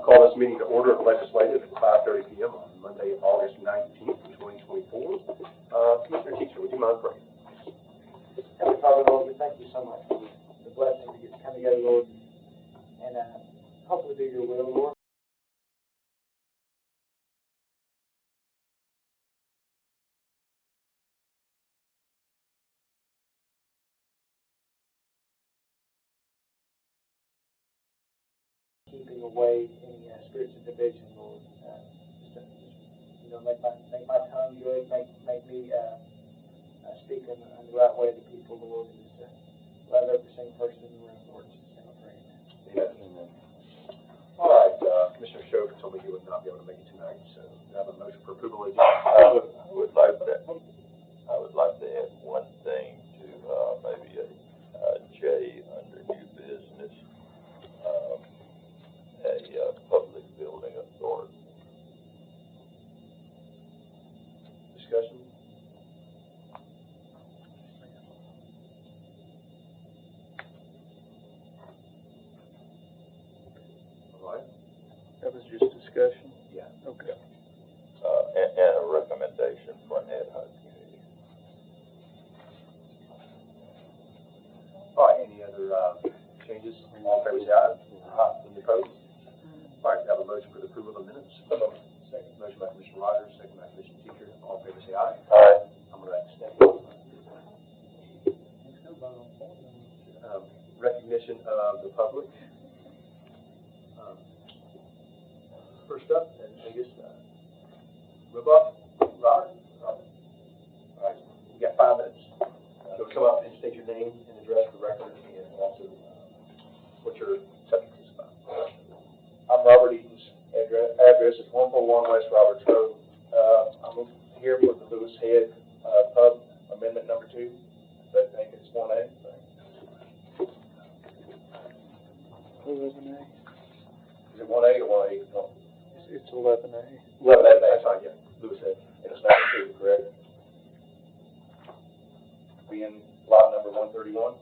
Call this meeting to order of legislative at 5:30 p.m. on Monday, August 19th, 2024. Commissioner Teacher, would you mind praying? Heavenly Father, Lord, we thank you so much for the blessing to get to come together, Lord, and hopefully do your will, Lord. Keeping away any spirits of division, Lord. Make my tongue good, make me speak in the right way to people, Lord, and just love every single person in the room, Lord. Just say, amen. Amen. All right, Commissioner Show told me he would not be able to make it tonight, so I have a motion for approval of the agenda. I would like to add one thing to maybe a J under new business, a public building authority. Discussion? All right. That was just discussion? Yeah. Okay. And a recommendation for an ad hoc committee. All right, any other changes? All in favor, say aye. Any opposed? All right, we have a motion for the approval of the minutes. Second. Motion by Commissioner Rogers, second by Commissioner Teacher. All in favor, say aye. Aye. I'm going to abstain. Recognition of the public. First up, I guess, Robert. All right, you got 5 minutes. So come up and state your name and address for the record, and also what your subject is about. I'm Robert Eaton's address is 141 West Roberts Road. I'm here for the Lewis Head Pub Amendment Number 2. I think it's 1A. 11A. Is it 1A or 1A? No. It's 11A. 11A. That's right, yeah. Lewis Head. And it's number 2, correct? Being lot number 131?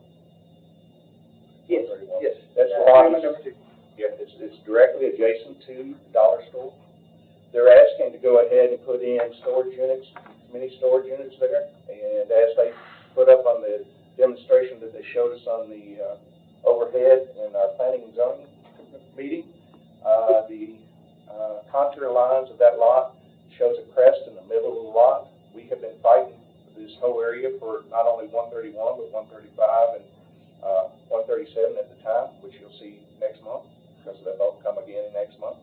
Yes. 131. Yes. That's lot Amendment number 2. Yeah, it's directly adjacent to the dollar store. They're asking to go ahead and put in storage units, mini storage units there. And as they put up on the demonstration that they showed us on the overhead in our planning and zoning meeting, the contour lines of that lot shows a crest in the middle of the lot. We have been fighting this whole area for not only 131, but 135 and 137 at the time, which you'll see next month, because they'll both come again next month.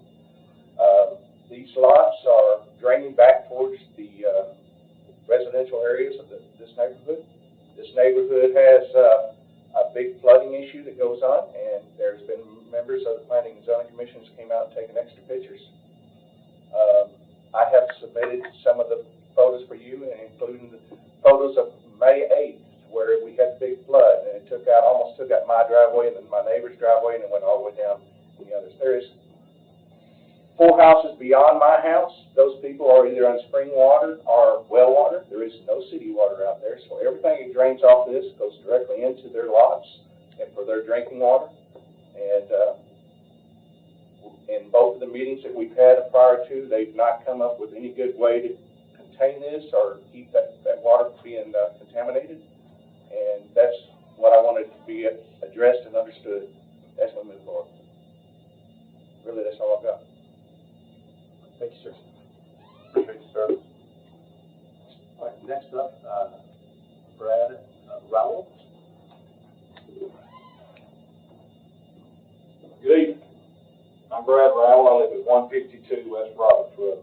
These lots are draining back towards the residential areas of this neighborhood. This neighborhood has a big flooding issue that goes on, and there's been members of the Planning and Zoning Commissions came out and taken extra pictures. I have submitted some of the photos for you, including the photos of May 8th, where we had a big flood, and it almost took out my driveway and then my neighbor's driveway, and it went all the way down to the others. There is 4 houses beyond my house. Those people are either on spring water or well water. There is no city water out there, so everything that drains off this goes directly into their lots and for their drinking water. And in both of the meetings that we've had prior to, they've not come up with any good way to contain this or keep that water from being contaminated. And that's what I wanted to be addressed and understood as we move forward. Really, that's all I've got. Thank you, sir. Appreciate your service. All right, next up, Brad Rowell. Good evening. I'm Brad Rowell. I live at 152 West Roberts Road.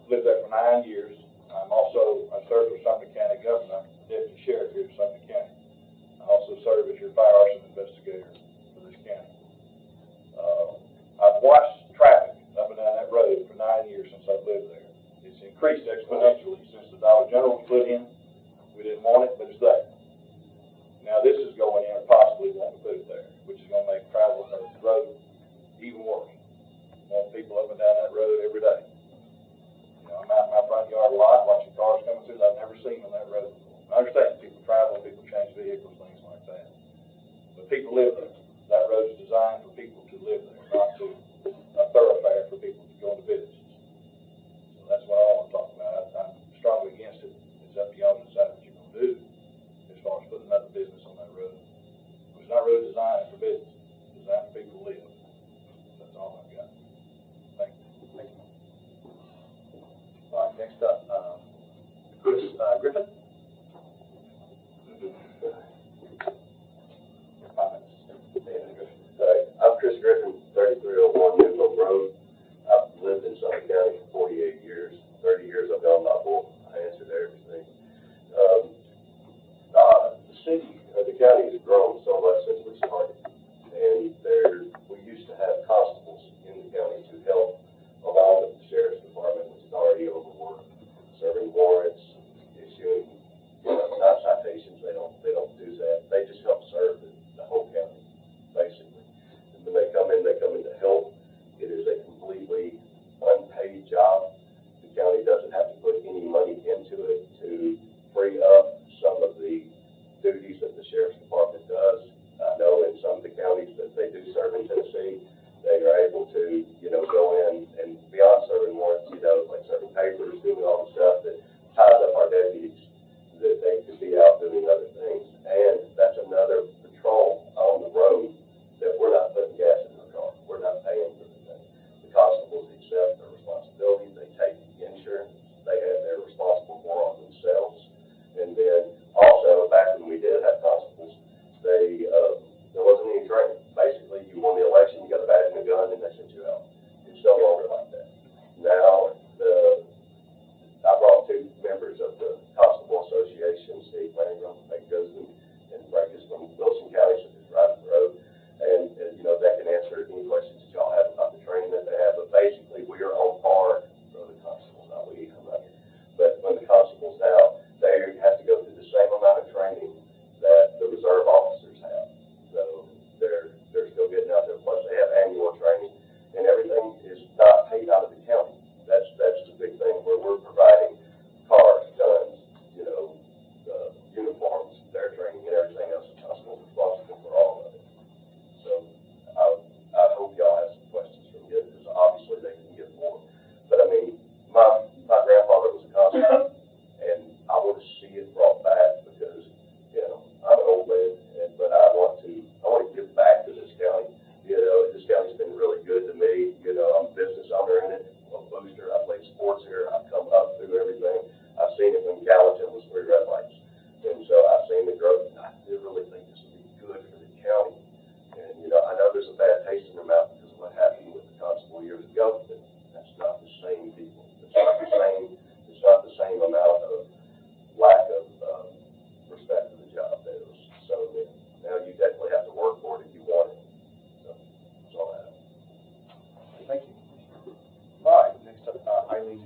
Lived there for 9 years. I serve for Sumner County Governor, Deputy Sheriff here in Sumner County. I also serve as your fire arson investigator for this county. I've watched traffic up and down that road for 9 years since I've lived there. It's increased exponentially since the Dollar General was put in. We didn't want it, but it's there. Now this is going in, or possibly want to put it there, which is going to make travel on the road even worse. More people up and down that road every day. You know, I'm out in my front yard a lot watching cars coming through that I've never seen on that road before. I understand people travel, people change vehicles, things like that. But people live there. That road is designed for people to live there, not to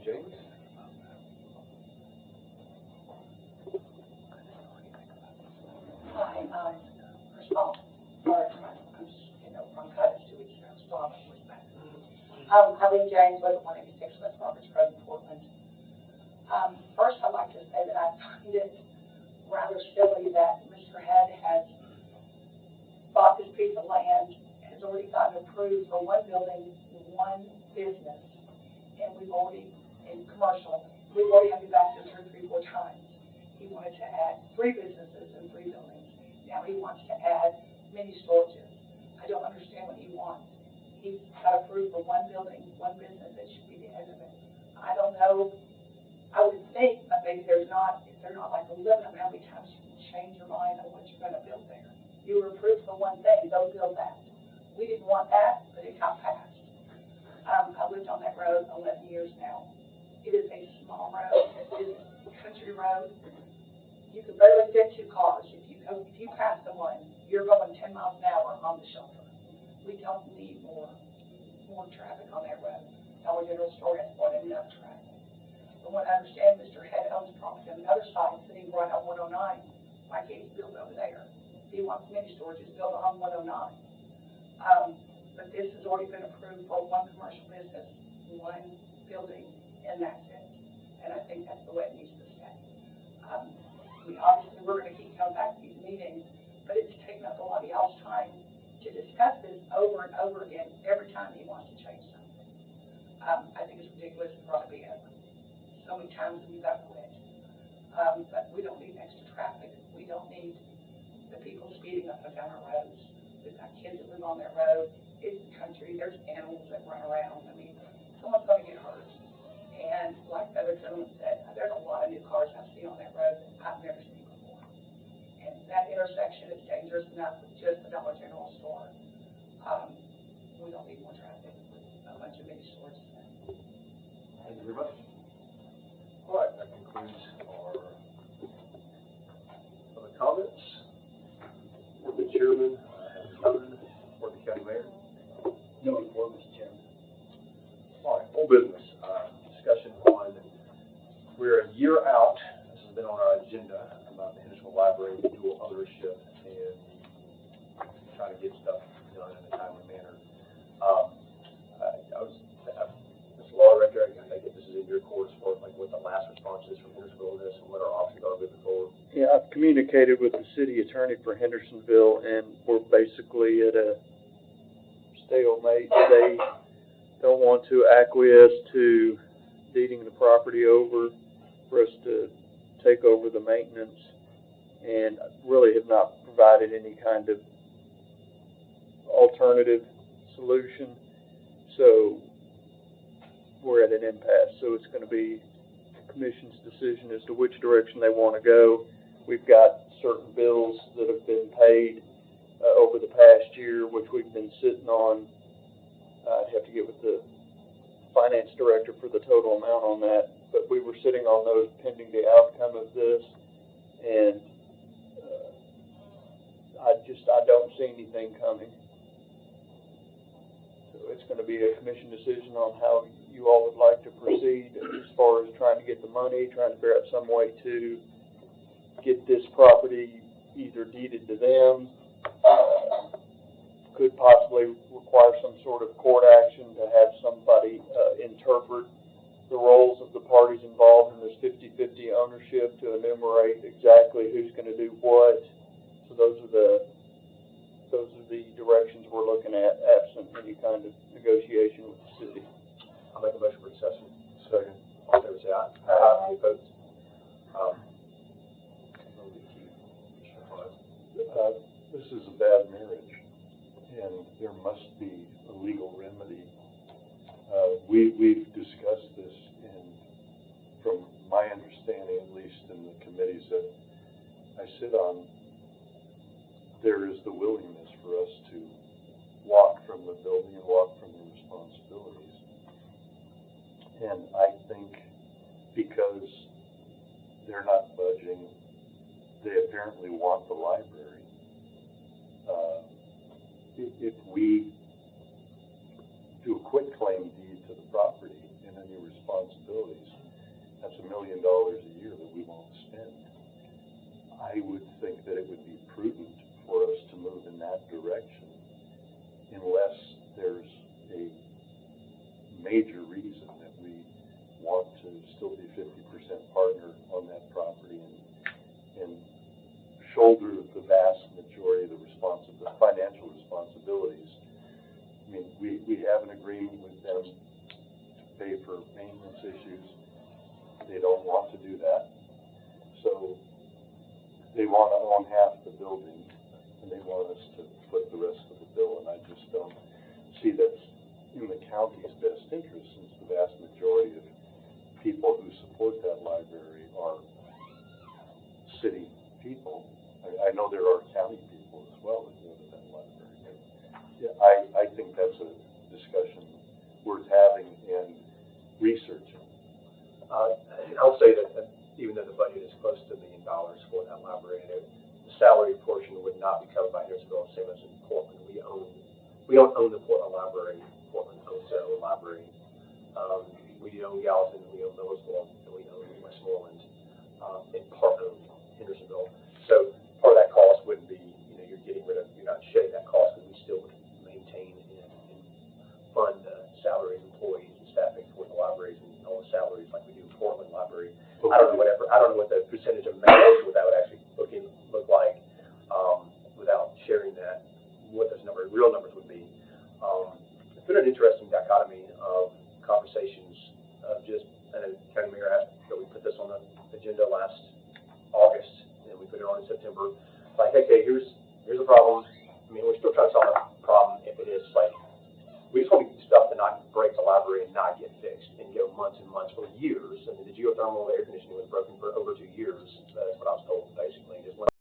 James? Hi, first of all, sorry, bronchitis 2 weeks ago, so I'm with that. Eileen James, live at 186 West Roberts Road in Portland. First, I'd like to say that I find it rather silly that Mr. Head has bought this piece of land, has already gotten approved for one building, one business, and we've already, in commercial, we've already had to back this through 3 or 4 times. He wanted to add 3 businesses and 3 buildings. Now he wants to add mini storages. I don't understand what he wants. He's got approved for one building, one business. That should be the end of it. I don't know. I would think that maybe there's not, if they're not like a limit on how many times you can change your mind on what you're going to build there. You were approved for one thing, don't build that. We didn't want that, but it got passed. I've lived on that road 11 years now. It is a small road. It is a country road. You can barely fit 2 cars. If you pass the one, you're going 10 miles an hour on the shoulder. We don't need more traffic on that road. Dollar General store has more than enough traffic. From what I understand, Mr. Head owns property on the other side, sitting right on 109. Why can't he build over there? If he wants mini storages, build on 109. But this has already been approved for one commercial business, one building, and that's it. And I think that's the way it needs to stay. Obviously, we're going to keep coming back to these meetings, but it's taken up a lot of y'all's time to discuss this over and over again every time he wants to change something. I think it's ridiculous and ought to be over. So many times we've got to quit. But we don't need extra traffic. We don't need the people speeding up and down our roads. We've got kids that live on that road. It's the country. There's animals that run around. I mean, someone's going to get hurt. And like the other gentleman said, there's a lot of new cars I've seen on that road that I've never seen before. And that intersection is dangerous enough with just the Dollar General store. We don't need more traffic with a bunch of mini stores. Thank you very much. All right, that concludes our other comments. The chairman has none for the county mayor. No report, Mr. Chairman. All right, full business. Discussion on, we're a year out. This has been on our agenda about the Hendersonville Library, dual ownership, and trying to get stuff done in a timely manner. Mr. Law Director, I think this is in your court as far as like what the last response is from Hendersonville on this and what our options are moving forward. Yeah, I've communicated with the city attorney for Hendersonville, and we're basically at a stalemate. They don't want to acquiesce to deeding the property over for us to take over the maintenance, and really have not provided any kind of alternative solution. So we're at an impasse. So it's going to be the commission's decision as to which direction they want to go. We've got certain bills that have been paid over the past year, which we've been sitting on. I'd have to get with the finance director for the total amount on that, but we were sitting on those pending the outcome of this, and I don't see anything coming. So it's going to be a commission decision on how you all would like to proceed as far as trying to get the money, trying to figure out some way to get this property either deeded to them, could possibly require some sort of court action to have somebody interpret the roles of the parties involved in this 50-50 ownership to enumerate exactly who's going to do what. So those are the directions we're looking at, absent any kind of negotiation with the city. I'll make a motion for accession. Second. All in favor, say aye. Aye. Any opposed? This is a bad marriage, and there must be a legal remedy. We've discussed this, and from my understanding, at least in the committees that I sit on, there is the willingness for us to walk from the building and walk from the responsibilities. And I think because they're not budging, they apparently want the library. If we do a quitclaim deed to the property and any responsibilities, major reason that we want to still be 50% partner on that property and shoulder the vast majority of the financial responsibilities. I mean, we have an agreement with them to pay for maintenance issues. They don't want to do that. So they want to own half the building, and they want us to foot the rest of the bill, and I just don't see that's in the county's best interest, since the vast majority of people who support that library are city people. I know there are county people as well that go to that library. But yeah, I think that's a discussion worth having and researching. I'll say that even though the budget is close to $1 million for that library, the salary portion would not be covered by Harrisville, same as in Portland. We don't own the Portland library. Portland owns their own library. We own Gallatin, we own Millersville, and we own Westmoreland, and part own Hendersonville. So part of that cost wouldn't be, you're not shedding that cost, because we still would maintain and fund salaries, employees, and staffing for the libraries and all the salaries like we do in Portland Library. I don't know what the percentage of match, what that would actually look like without sharing that, what those real numbers would be. It's been an interesting dichotomy of conversations of I know County Mayor asked that we put this on the agenda last August, and we put it on in September. Like, okay, here's a problem. I mean, we're still trying to solve that problem. If it is like, we just want stuff to not break the library and not get fixed and go months and months or years. I mean, the geothermal air conditioning was broken for over 2 years. That's what I was told, basically. Just when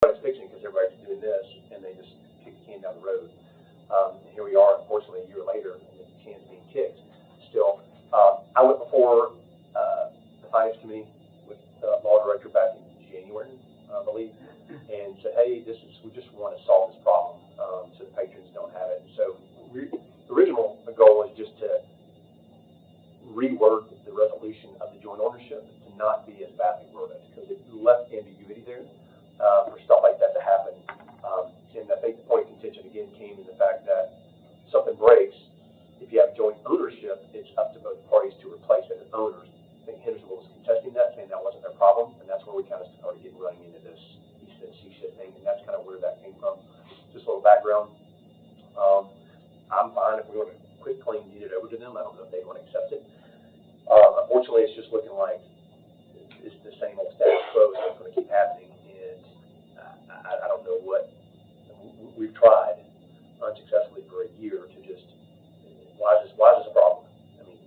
it's fixing because everybody's doing this, and they just kick the can down the road. Here we are, unfortunately, a year later, and the can's being kicked. Still, I went before the Finance Committee with the law director back in January, I believe, and said, hey, we just want to solve this problem so the patrons don't have it. And so the original goal was just to reword the resolution of the joint ownership to not be as badly worded, because it left ambiguity there for stuff like that to happen. And I think the point of contention again came in the fact that something breaks. If you have joint ownership, it's up to both parties to replace it as owners. I think Hendersonville was contesting that, saying that wasn't their problem, and that's where we kind of started running into this he said, she said thing, and that's kind of where that came from. Just a little background. I'm fine if we want to quit claim deed it over to them. I don't know if they want to accept it. Unfortunately, it's just looking like it's the same old status quo, so it's going to keep happening, and I don't know what. We've tried unsuccessfully for a year to just, why is this a problem? I mean,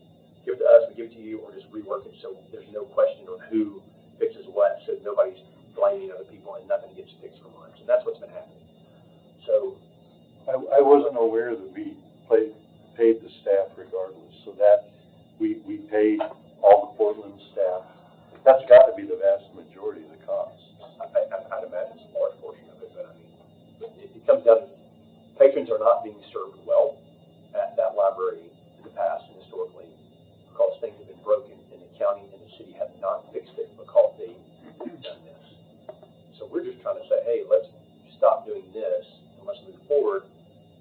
give it to us, we give it to you, or just rework it so there's no question on who fixes what, so nobody's blaming other people and nothing gets fixed for months. And that's what's been happening. So I wasn't aware that we paid the staff regardless, so that we paid all the Portland staff. That's got to be the vast majority of the cost. I'd imagine it's a large portion of it, but I mean, it comes down to patrons are not being served well at that library in the past and historically, because things have been broken and the county and the city have not fixed it because they've done this. So we're just trying to say, hey, let's stop doing this and let's move forward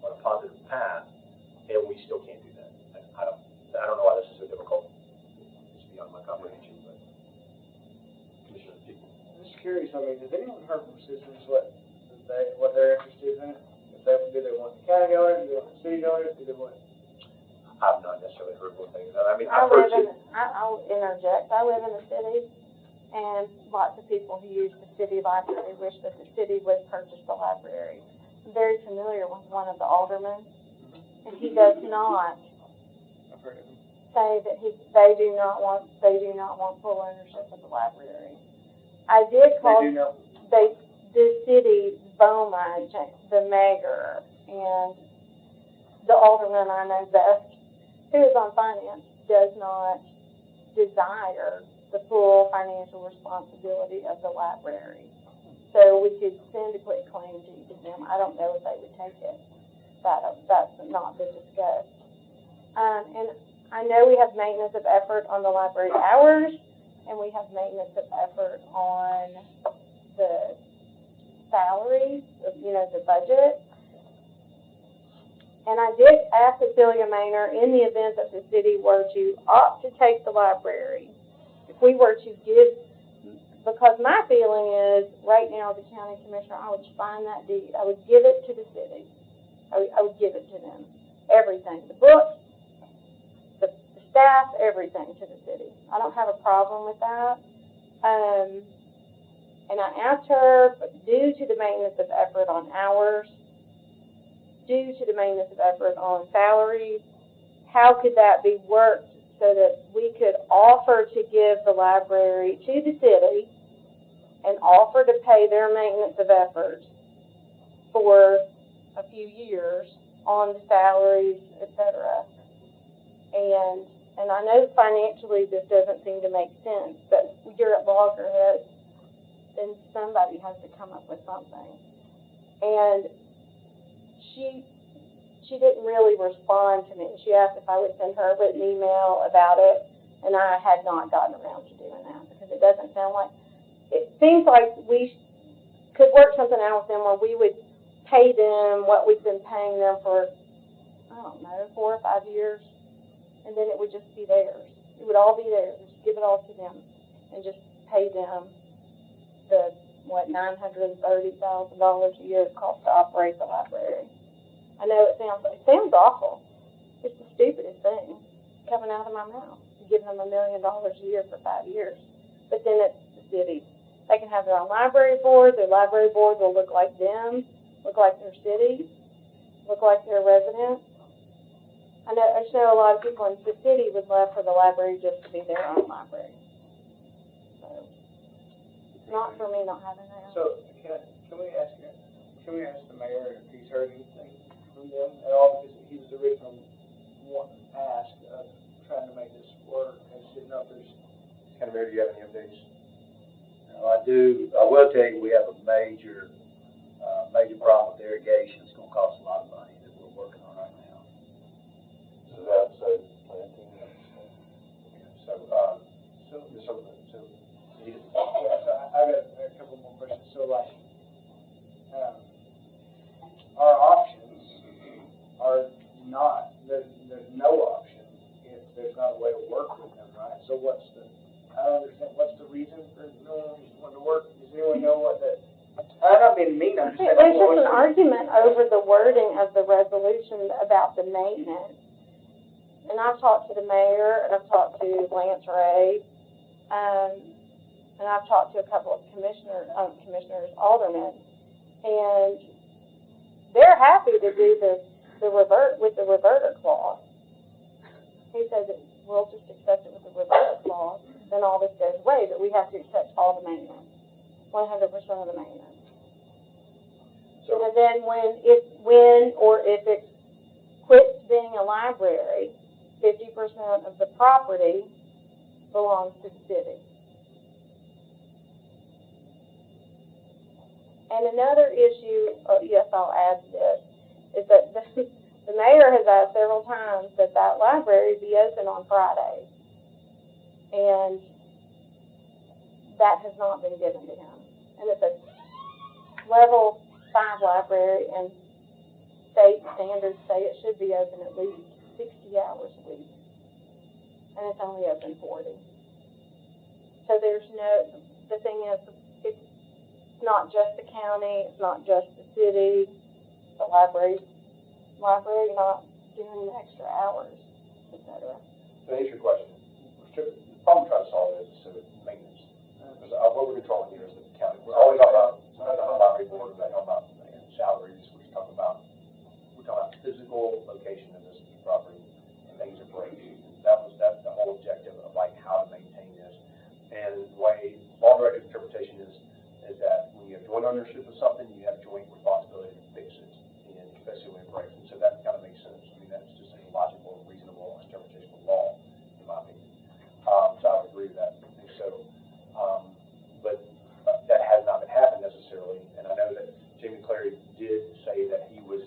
on a positive path, and we still can't do that. I don't know why this is so difficult. It's beyond my comprehension, but Commissioner people. I'm just curious, I mean, has anyone heard from citizens what they're interested in it? Do they want the county on it? Do they want the city on it? Do they want? I've not necessarily heard one thing. I mean, I'll interject. I live in the city, and lots of people who use the city library wish that the city would purchase the library. I'm very familiar with one of the aldermen, and he does not say that they do not want full ownership of the library. I did call the city Beaumont, the mayor, and the alderman I know best, who is on finance, does not desire the full financial responsibility of the library. So we could send a quick claim deed to them. I don't know if they would take it. That's not been discussed. And I know we have maintenance of effort on the library hours, and we have maintenance of effort on the salaries, the budget. And I did ask Cecilia Maynor, in the event that the city were to opt to take the library, if we were to give, because my feeling is, right now as a county commissioner, I would find that deed, I would give it to the city. I would give it to them. Everything, the books, the staff, everything to the city. I don't have a problem with that. And I asked her, but due to the maintenance of effort on hours, due to the maintenance of effort on salaries, how could that be worked so that we could offer to give the library to the city and offer to pay their maintenance of effort for a few years on the salaries, etc. And I know financially this doesn't seem to make sense, but you're at loggerheads, then somebody has to come up with something. And she didn't really respond to me. She asked if I would send her a written email about it, and I had not gotten around to doing that because it doesn't sound like, it seems like we could work something out with them where we would pay them what we've been paying them for, I don't know, 4 or 5 years, and then it would just be theirs. It would all be theirs. Just give it all to them and just pay them the, $930,000 a year it costs to operate the library. I know it sounds awful. It's the stupidest thing coming out of my mouth, giving them $1 million a year for 5 years. But then it's the city. They can have their own library board. Their library board will look like them, look like their city, look like their residents. I just know a lot of people in the city would love for the library just to be their own library. So, not for me not having that. So, can we ask the mayor if he's heard anything from them at all? Because he was the original one asked of trying to make this work. I just didn't know if there's. County Mayor, do you have any updates? No, I do. I will tell you, we have a major problem with irrigation. It's going to cost a lot of money that we're working on right now. So that's a planting. I got a couple more questions. So, like, our options are not, there's no option if there's not a way to work with them, right? So I don't understand, what's the reason for no one wanting to work? Does anyone know what that, I'm not being mean, I'm just saying. There's just an argument over the wording of the resolution about the maintenance. And I've talked to the mayor, and I've talked to Lance Ray, and I've talked to a couple of commissioners, aldermen, and they're happy to do the reverter clause. He says that we'll just accept it with the reverter clause, then all this goes away, but we have to accept all the maintenance, 100% of the maintenance. So, And then if it quits being a library, 50% of the property belongs to the city. And another issue, yes, I'll add to this, is that the mayor has asked several times that library be open on Fridays. And that has not been given to him. And it's a level 5 library, and state standards say it should be open at least 60 hours a week. And it's only open 40. So the thing is, it's not just the county, it's not just the city, the library not doing the extra hours, etc. to answer your question, the problem we're trying to solve is maintenance. Because what we're controlling here is the county. We're always talking about report, we're talking about salaries, we're talking about physical location of this property, and things are breaking. That's the whole objective of like how to maintain this. And the way law director's interpretation is that when you have joint ownership of something, you have joint responsibility to fix it, and especially when it breaks. And so that kind of makes sense. I mean, that's just a logical, reasonable interpretation of law, in my opinion. So I would agree with that. And so, but that has not been happening necessarily. And I know that Jamie Clary did say that he was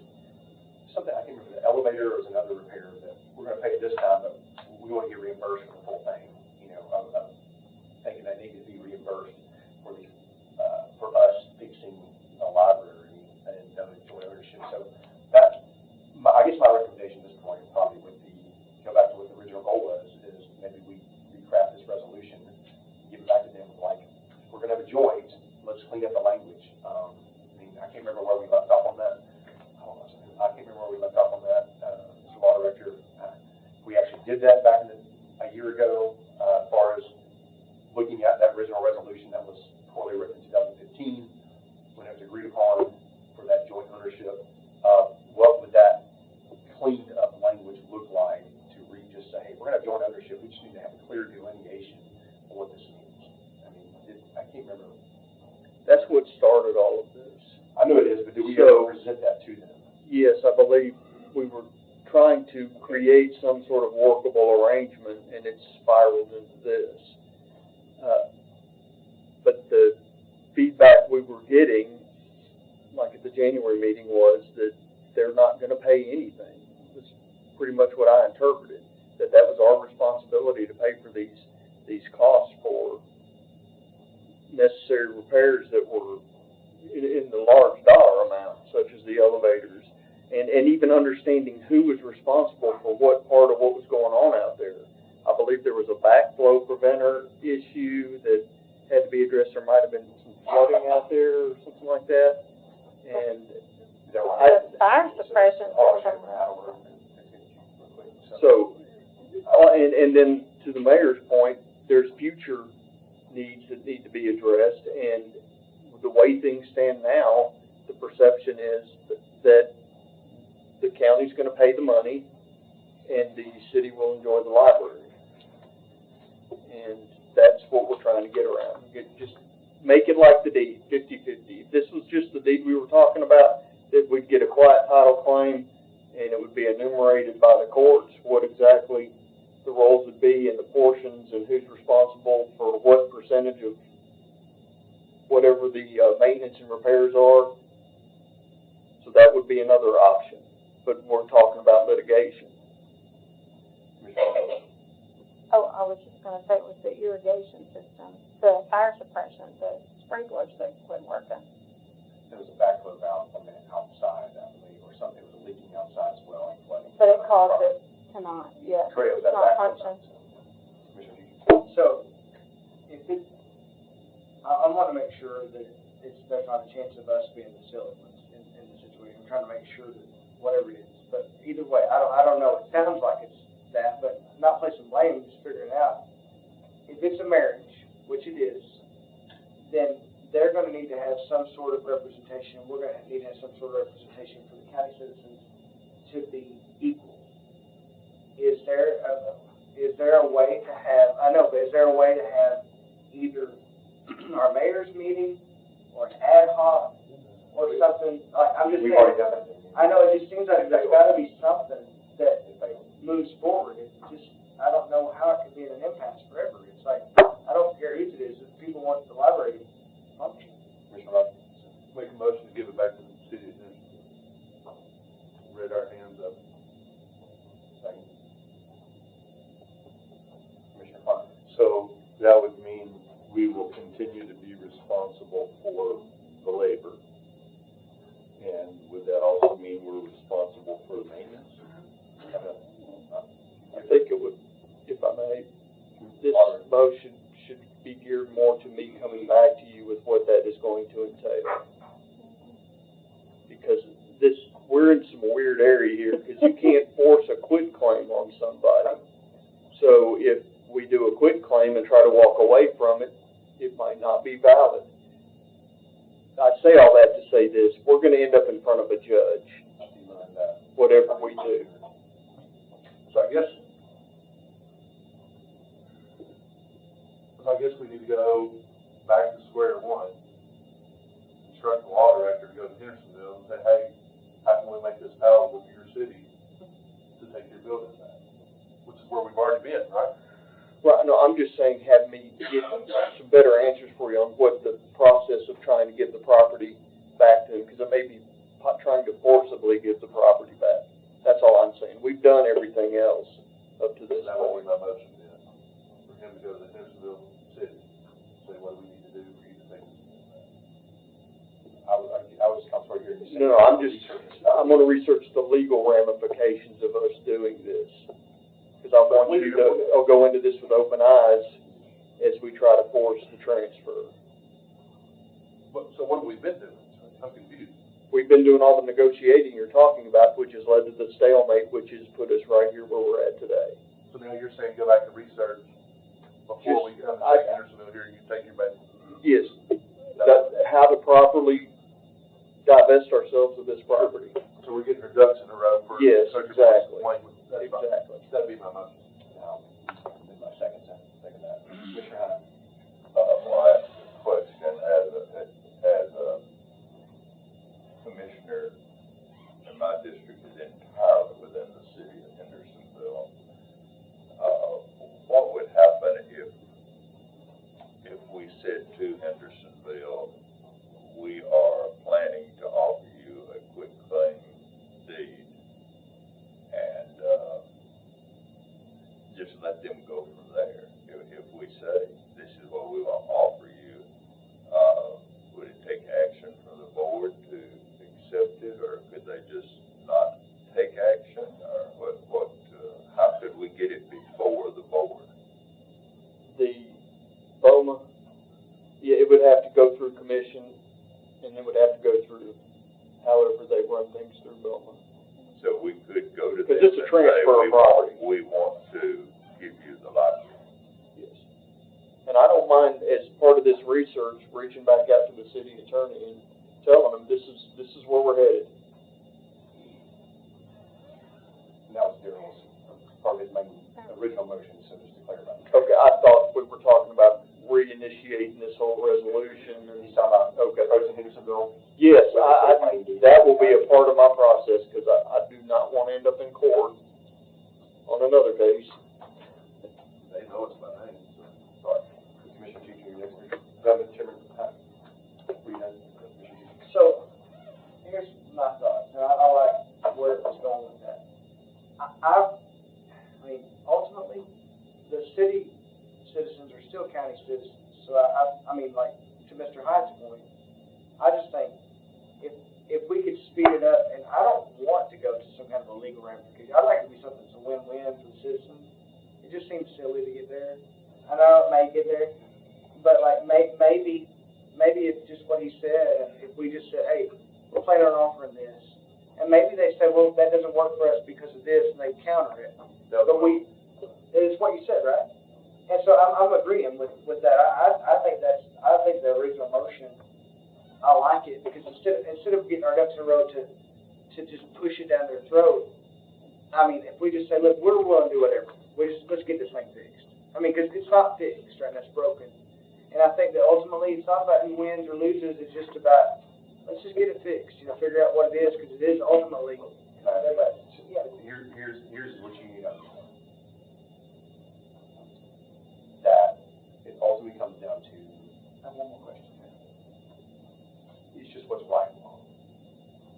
something, I can't remember, the elevator or was another repair that we're going to pay it this time, but we want to get reimbursed for the full thing. You know, of thinking that needed to be reimbursed for the for us fixing a library and joint ownership. So that, I guess my cleaned up language look like to just say, hey, we're gonna have joint ownership, we just need to have a clear delineation of what this means? I mean, I can't remember. That's what started all of this. I know it is, but do we ever present that to them? Yes, I believe we were trying to create some sort of workable arrangement, and it spiraled into this. But the feedback we were getting, like at the January meeting, was that they're not going to pay anything. That's pretty much what I interpreted, that was our responsibility to pay for these costs for necessary repairs that were in the large dollar amount, such as the elevators, and even understanding who was responsible for what part of what was going on out there. I believe there was a backflow preventer issue that had to be addressed. There might have been some flooding out there or something like that. And fire suppression. So, and then to the mayor's point, there's future needs that need to be addressed, and the way things stand now, the perception is that the county's going to pay the money and the city will enjoy the library. And that's what we're trying to get around. Just make it like the deed, 50-50. If this was just the deed we were talking about, that we'd get a quiet title claim and it would be enumerated by the courts what exactly the roles would be and the portions and who's responsible for what percentage of whatever the maintenance and repairs are. So that would be another option. But we're talking about litigation. Oh, I was just gonna say it was the irrigation system, the fire suppression, the sprinklers that quit working. There was a backflow valve coming outside, I believe, or something, it was leaking outside as well and flooding. But it caused it to not, yeah, Trails it's that not backflow. functioning. So, if it, I want to make sure that there's not a chance of us being the silly ones in the situation. I'm trying to make sure that whatever it is, but either way, I don't know. It sounds like it's that, but not placing blame, just figuring out. If it's a marriage, which it is, then they're going to need to have some sort of representation. We're going to need to have some sort of representation for the county citizens to be equal. Is there a way to have, I know, but is there a way to have either our mayor's meeting or an ad hoc or something? Like, I'm just We've saying, already done it. I know it just seems like there's got to be something that moves forward. It just, I don't know how it could be in an impasse forever. It's like, I don't care whose it is, if people want the library to function. Make a motion to give it back to the city administrator. Read our hands up. Second. Commissioner Clark. So that would mean we will continue to be responsible for the labor. And would that also mean we're responsible for the maintenance? I think it would, if I may, this motion should be geared more to me coming back to you with what that is going to entail. Because we're in some weird area here, because you can't force a quit claim on somebody. So if we do a quit claim and try to walk away from it, it might not be valid. I say all that to say this, we're going to end up in front of a judge, whatever we do. So I guess we need to go back to square one, instruct the law director to go to Hendersonville and say, hey, how can we make this palatable for your city to take your building back? Which is where we've already been, right? Right, no, I'm just saying have me get some better answers for you on what the process of trying to give the property back to him, because it may be trying to forcibly give the property back. That's all I'm saying. We've done everything else up to this That would be point. my motion then, for him to go to the Hendersonville city, say, what do we need to do for you to take this back? I was just comfortable here. No, I'm going to research the legal ramifications of us doing this. Because I want you to go into this with open eyes as we try to force the transfer. So what have we been doing? I'm confused. We've been doing all the negotiating you're talking about, which has led to the stalemate, which has put us right here where we're at today. So now you're saying go back to research before we come to take Hendersonville here, you take your back? Yes, how to properly divest ourselves of this property. So we're getting our ducks in a row for. Yes, exactly. Language. That's fine. Exactly. That'd be my motion. Now, in my second that. Commissioner Hunt. Well, I asked a question as a commissioner, and my district is entirely within the city of Hendersonville. What would happen if we said to Hendersonville, we are planning to offer you a quick claim deed, and just let them go from there? If we say, this is what we will offer you, would it take action from the board to accept it, or could they just not take action, or how could we get it before the board? The BOMA, yeah, it would have to go through commission, and it would have to go through however they run things through BOMA. So we could go to them Because it's a and transfer say, of property. we want to give you the license. Yes. And I don't mind, as part of this research, reaching back out to the city attorney and telling them, this is where we're headed. And that was Daryl's, part of his main original motion, so just to clarify. Okay, I thought we were talking about reinitiating this whole resolution, and He's talking about, okay. approaching Hendersonville. Yes, that will be a part of my process, because I do not want to end up in court on another case. They know it's my name, so, sorry. Commissioner Teacher, your next week. Government Chairman, we done, Commissioner Teacher. So, here's my thoughts, and I like where it's going with that. I mean, ultimately, the city citizens are still county citizens, so I mean, like, to Mr. Hyde's point, I just think, if we could speed it up, and I don't want to go to some kind of a legal ramification, I'd like it to be something that's a win-win for the citizens. It just seems silly to get there. I know it may get there, but like, maybe it's just what he said, if we just said, hey, we're planning on offering this, and maybe they say, well, that doesn't work for us because of this, and they counter it. But it's what you said, right? And so I'm agreeing with that. I think the original motion, I like it, because instead of getting our ducks in a row to just push it down their throat, I mean, if we just say, look, we're willing to do whatever, let's get this thing fixed. I mean, because it's not fixed, right? It's broken. And I think that ultimately it's not about who wins or loses. It's just about, let's just get it fixed. Figure out what it is, because it is ultimately. Yeah. Here's what you need to understand. That it ultimately comes down to. I have one more question. It's just what's right and wrong.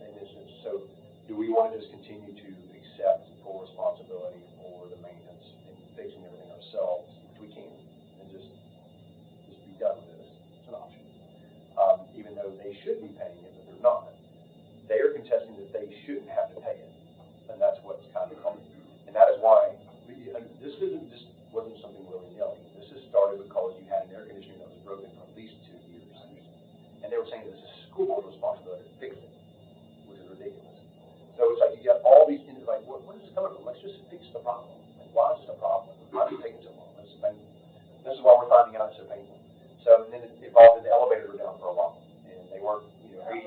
And this is, so do we want to just continue to accept full responsibility for the maintenance and fixing everything ourselves, which we can, and just be done with this? It's an option. Even though they should be paying it, but they're not. They are contesting that they shouldn't have to pay it. And that's what's kind of coming. And that is why this wasn't something willy-nilly. This has started because you had an air conditioner that was broken for at least 2 years. And they were saying this is school board responsibility to fix it, which is ridiculous. So it's like you got all these things like, where is this coming from? Let's just fix the problem. Like, why is this a problem? Why is it taking so long? This is why we're finding out it's so painful. So then it involved the elevators were down for a while, and they weren't, they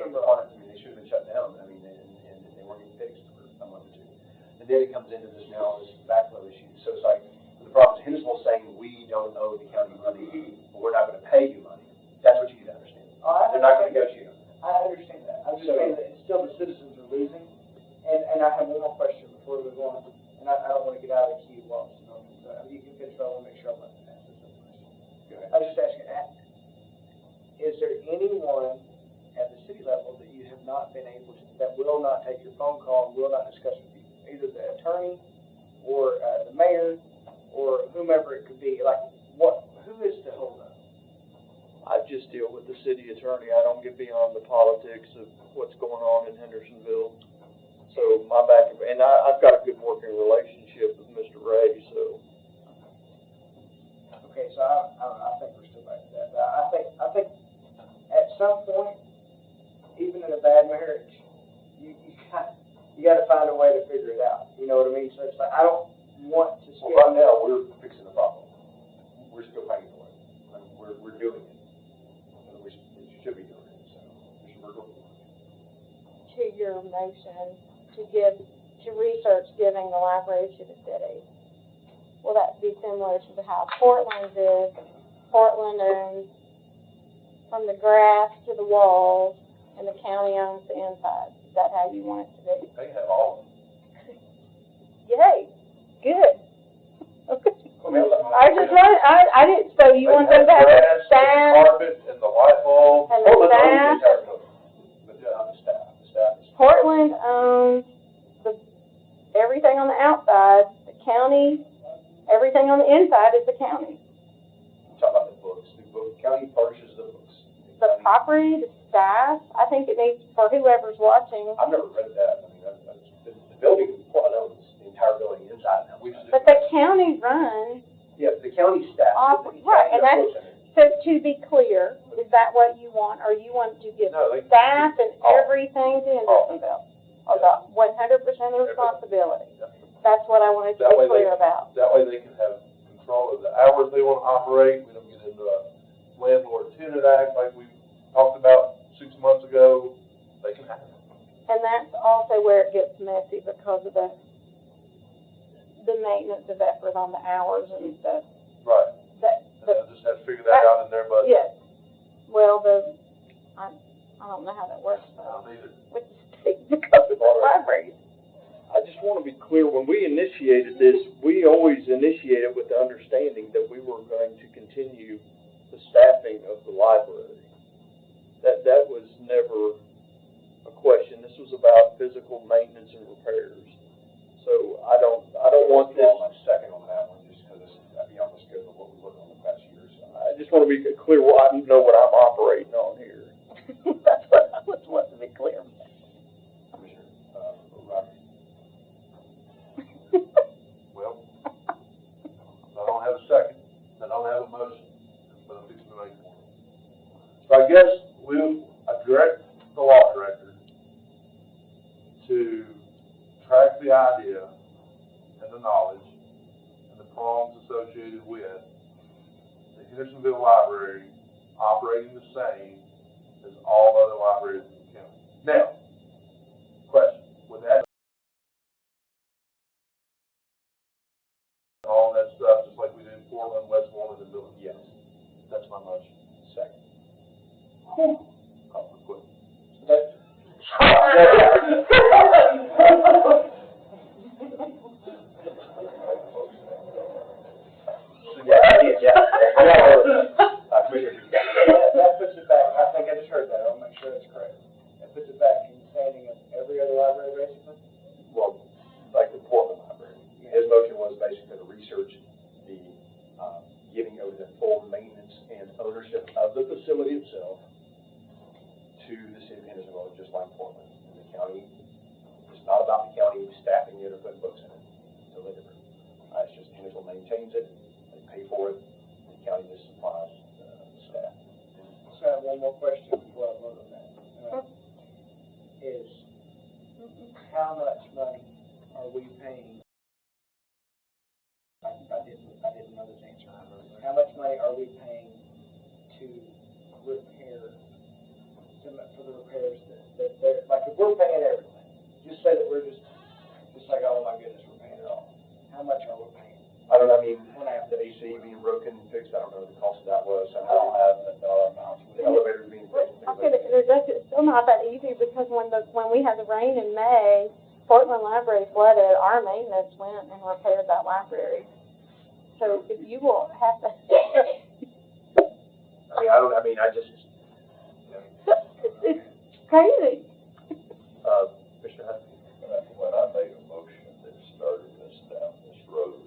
should have been shut down. I mean, and they weren't even fixed for a month or two. And then it comes into this now, this backflow issue. So it's like, the problem is Hendersonville saying we don't owe the county money, but we're not going to pay you money. That's what you need to understand. They're not going to negotiate. I understand that. I'm just saying that still the citizens are losing. And I have one more question before we move on. And I don't want to get out of the queue while it's going. So you can finish, but I want to make sure I'm not asking this other question. Go ahead. I was just asking, is there anyone at the city level that you have not been able to, that will not take your phone call and will not discuss with you? Either the attorney or the mayor or whomever it could be. Like, who is the holdup? I just deal with the city attorney. I don't get beyond the politics of what's going on in Hendersonville. So my and I've got a good working relationship with Mr. Ray, so. Okay, so I think we're still back to that. But I think at some point, even in a bad marriage, you got to find a way to figure it out. You know what I mean? So it's like, I don't want to. Well, right now we're fixing the problem. We're still paying for it. I mean, we're doing it. We should be doing it. So we're going. To your motion, to research giving the library to the city. Will that be similar to how Portland is? Portland owns from the grass to the walls, and the county owns the inside. Is that how you want it to be? They have all of them. Yay, good. Okay. Well, I just want, I didn't, so you want them to have a The staff carpet and the light bulb. and the staff? But yeah, the staff is. Portland owns everything on the outside, the county, everything on the inside is the county. Talk about the books. The county furnishes the books. The property, the staff, I think it needs, for whoever's watching. I've never read that. I mean, the building, Portland owns the entire building inside and out. But the county runs, Yeah, the county staff. right, and that's, so to be clear, is that what you want, or you want to give staff and everything to Hendersonville? Or the 100% of responsibility? That's what I wanted to be clear about. That way they can have control of the hours they want to operate. We don't get into a landlord-tenant act like we talked about 6 months ago. They can have it. And that's also where it gets messy because of the maintenance of effort on the hours and the. Right. And they'll just have to figure that out in their budget. Yes. Well, I don't know how that works, I don't either. with the state because of the libraries. I just want to be clear, when we initiated this, we always initiated with the understanding that we were going to continue the staffing of the library. That was never a question. This was about physical maintenance and repairs. So I don't want this. I'm second on that one, just because it's beyond the scope of what we've worked on the past year. So I just want to be clear, I know what I'm operating on here. That's what I was wanting to be clear. Commissioner, Roger. Well, I don't have a second. I don't have a motion, but I'm fixing to make one. So I guess I direct the law director to track the idea and the knowledge and the prongs associated with the Hendersonville Library operating the same as all other libraries in the county. Now, question, would that all that stuff just like we did in Portland, Westmoreland, and Milton? Yes. That's my motion. Second. Whew. Call for quick. That puts it back, I think I just heard that, I'll make sure that's correct. That puts it back in the standing of every other library, basically? Well, like the Portland Library, his motion was basically to research the, giving over the full maintenance and ownership of the facility itself to the city of Hendersonville, just like Portland. And the county, it's not about the county staffing it or putting books in it, deliver it. It's just Hendersonville maintains it, they pay for it, the county just supplies staff. So I have one more question before I vote on that. Is how much money are we paying? I didn't know this answer. How much money are we paying to repair, for the repairs that they're, like if we're paying everything, just say that we're just like, oh my goodness, we're paying it all. How much are we paying? I don't know, I mean, the AC being broken and fixed, I don't know what the cost of that was, I don't have the dollar amounts, the elevator being fixed. I'm gonna interject, it's still not that easy because when we had the rain in May, Portland Library flooded, our maintenance went and repaired that library. So if you will have to. It's crazy. Commissioner Hunt? When I made a motion that started us down this road,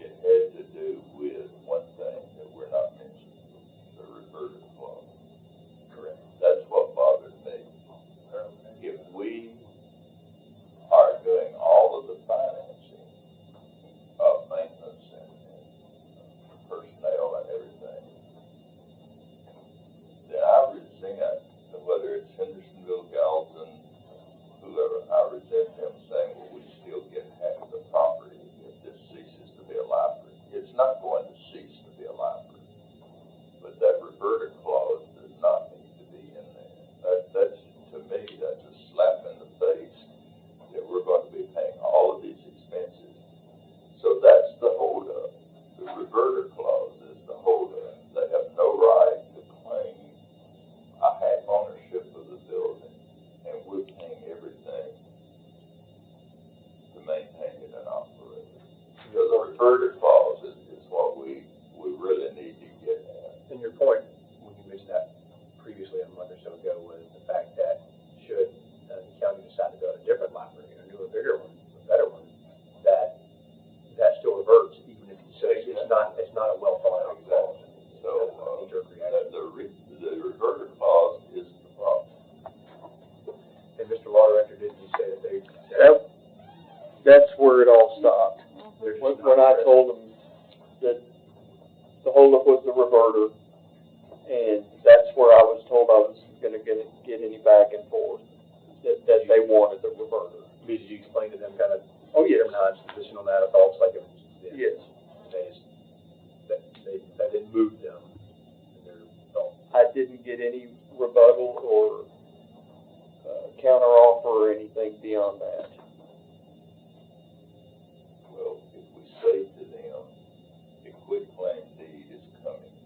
it had to do with one thing that we're not mentioning, the reverted clause. Correct. That's what bothered me. If we are doing all of the financing of maintenance and personnel and everything, then I resent whether it's Hendersonville, Gallatin, reverter clause is what we really need to get at. And your point, when you mentioned that previously a month or so ago, was the fact that should the county decide to go to a different library, a newer, bigger one, a better one, that still reverts, even if you say it's not a well thought out clause. So, the reverter clause is the problem. And Mr. Law Director, didn't you say that they? That's where it all stopped. When I told them that the holdup was the reverter, and that's where I was told I was gonna get any back and forth, that they wanted the reverter. Did you explain to them kind of? Oh, yes. Terminology, position on that, or thoughts like it was? Yes. That didn't move them in their thoughts. I didn't get any rebuttal or counter offer or anything beyond that. Well, if we say to them, a quitclaim deed is coming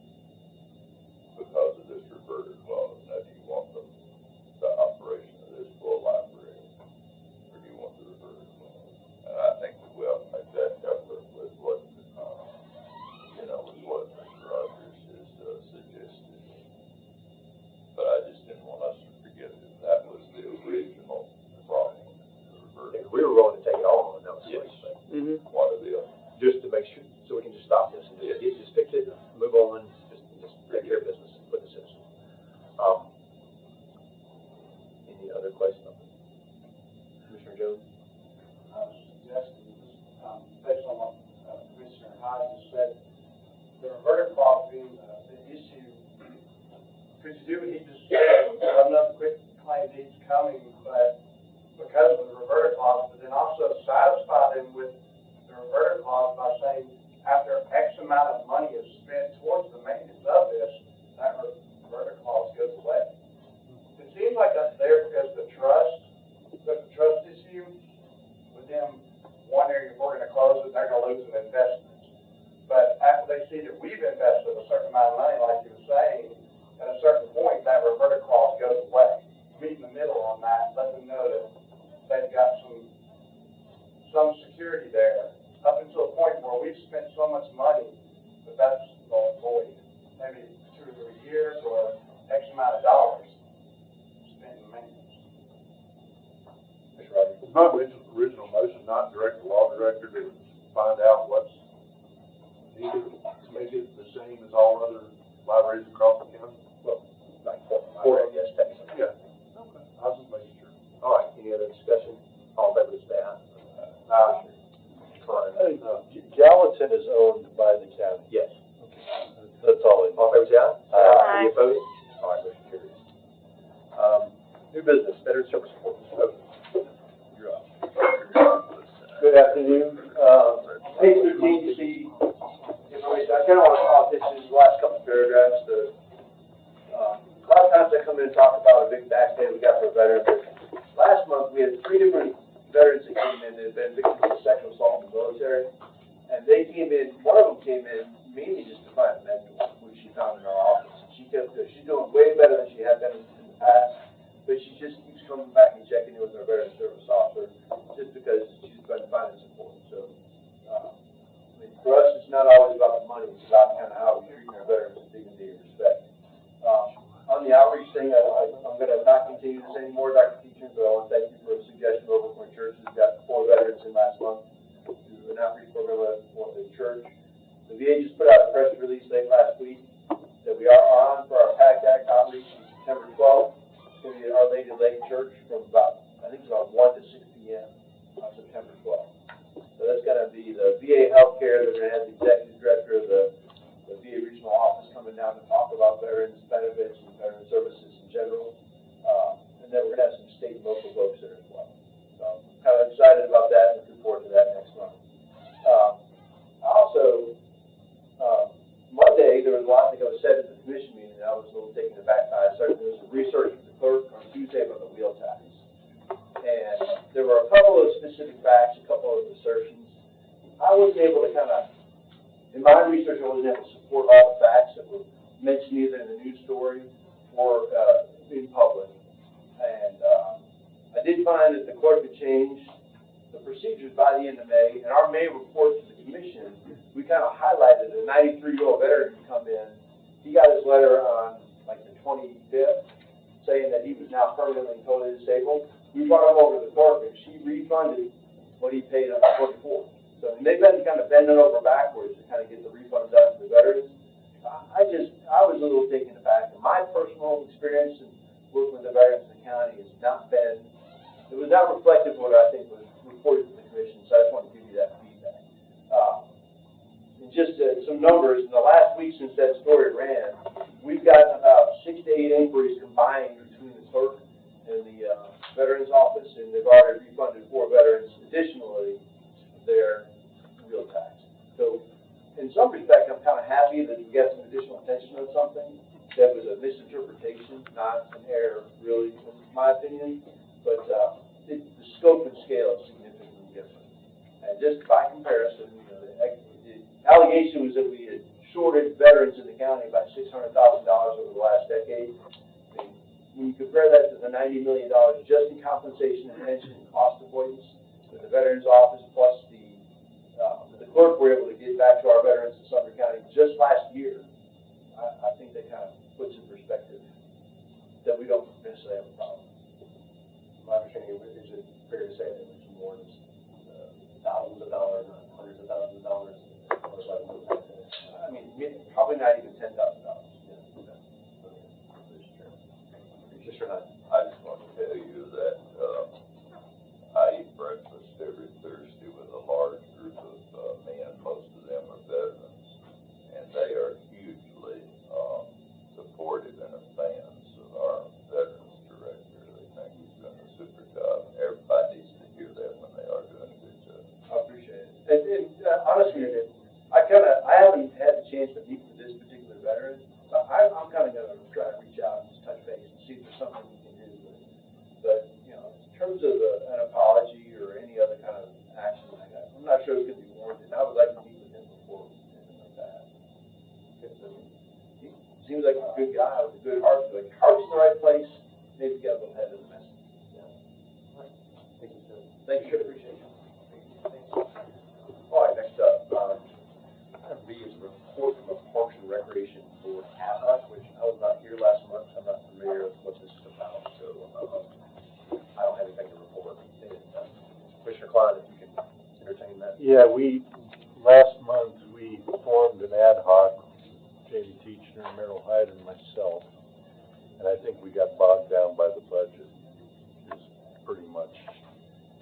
because of this reverter clause, now do you want the operation of this full library, or do you want the reverter clause? And I think we will make that effort with what, with what Mr. Rogers has suggested. But I just didn't want us to forget that that was the original problem, the reverter. We were willing to take it all on, that was Yes. Mm-hmm. One of the other. just to make sure, so we can just stop this and just fix it, move on, just take care of business with the citizens. Any other questions? Commissioner Jones? I was suggesting, based on what Commissioner Hodges said, the reverter clause being the issue, could you do what he just said, another quick claim deed's coming, but because of the reverter clause, but then also satisfy them with the reverter clause by saying, after X amount of money is spent towards the maintenance of this, that reverter clause goes away. It seems like that's there because the trust issue, with them wondering if we're gonna close it, they're gonna lose an investment. But after they see that we've invested a certain amount of money, like you were saying, at a certain point, that reverter clause goes away. Meet in the middle on that, let them know that they've got some security there, up until a point where we've spent so much money that that's null and void. Maybe 2 or 3 years or X amount of dollars spent in maintenance. Mr. Rogers? It's my original motion, not direct the law director to find out what's needed to make it the same as all other libraries across the county. Well, like four, I guess, technically. Yeah. Okay. I was just making sure. All right, any other discussion? All in favor, say aye. Gallatin is owned by the county. Yes. That's all I know. All in favor, say aye. Aye. Any opposed? All right, motion carries. New business, veteran service report. You're up. Good afternoon. Page 13, you see information. I kind of want to call attention to the last couple of paragraphs. A lot of times I come in and talk about a big back pay we got for veterans. Last month, we had 3 different veterans that came in that had been victims of sexual assault in the military. And they came in, one of them came in mainly just to find a mentor, which she found in our office. She's doing way better than she had been in the past, but she just keeps coming back and checking in with our veteran service officer just because she's been finding support. So, for us, it's not always about the money, it's about kind of how we treat our veterans with dignity and respect. On the outreach thing, I'm going to not continue this anymore, Dr. Teacher, but I want to thank you for a suggestion over from church. We've got 4 veterans in last month through an outreach program with the church. The VA just put out a press release late last week that we are on for our PACT Act outreach on September 12th. It's going to be at Our Lady Lake Church from about 1 to 6 p.m. on September 12th. So that's going to be the VA healthcare. They're going to have the executive director of the VA regional office coming down to talk about veterans benefits and veteran services in general. And then we're going to have some state and local folks there as well. So I'm kind of excited about that and looking forward to that next month. Also, Monday, there was a lot that was said at the commission meeting, and I was a little taken aback by it. So there was a research with the clerk on Tuesday about the wheel tax. And there were a couple of specific facts, a couple of assertions. I wasn't able to in my research, I wasn't able to support all the facts that were mentioned either in the news story or in public. And I did find that the clerk had changed the procedures by the end of May, and our May report to the commission, we kind of highlighted a 93-year-old veteran who come in. He got his letter on like the 25th, saying that he was now permanently and totally disabled. We brought him over to the clerk, and she refunded what he paid on the 24th. So they've been kind of bending over backwards to kind of get the refund done for the veterans. I was a little taken aback. And my personal experience in working with the veterans in the county has not been, it was not reflective of what I think was reported to the commission, so I just wanted to give you that feedback. And just some numbers, in the last week since that story ran, we've gotten about 6 to 8 inquiries combined between the clerk and the Veterans Office, and they've already refunded 4 veterans additionally their real tax. So in some respect, I'm kind of happy that we got some additional attention on something that was a misinterpretation, not an error, really, in my opinion. But the scope and scale is significantly different. And just by comparison, the allegation was that we had shorted veterans in the county by $600,000 over the last decade. I mean, when you compare that to the $90 million just in compensation and pension and cost avoidance that the Veterans Office plus the clerk were able to get back to our veterans in Sumner County just last year, I think that kind of puts in perspective that we don't necessarily have a problem. My understanding is it fair to say that it's more than thousands of dollars, not hundreds of thousands of dollars? I mean, probably not even $10,000. Just for that. I just want to tell you that, I eat breakfast every Thursday with a large group of men. Most of them are veterans, and they are hugely supportive and fans of our veterans director. They think he's done a super job. Everybody needs to hear that when they are doing a good job. I appreciate it. And honestly, I haven't had the chance to meet with this particular veteran, so I'm kind of going to try to reach out and just touch base and see if there's something we can do. But in terms of an apology or any other kind of action like that, I'm not sure it's going to be warranted. I would like to meet with him before anything like that. Because he seems like a good guy with a good heart. Like, heart's in the right place, maybe get a little ahead of the message. Thank you, sir. Thank you, appreciate it. All right, next up, item B is a report from the Parks and Recreation Board ad hoc, which I was not here last month, so I'm not familiar with what this is about, so I don't have anything to report. Commissioner Klein, if you can entertain that. Yeah, last month, we formed an ad hoc, Jamie Teachner, Merrill Hyde, and myself, and I think we got bogged down by the budget, is pretty much,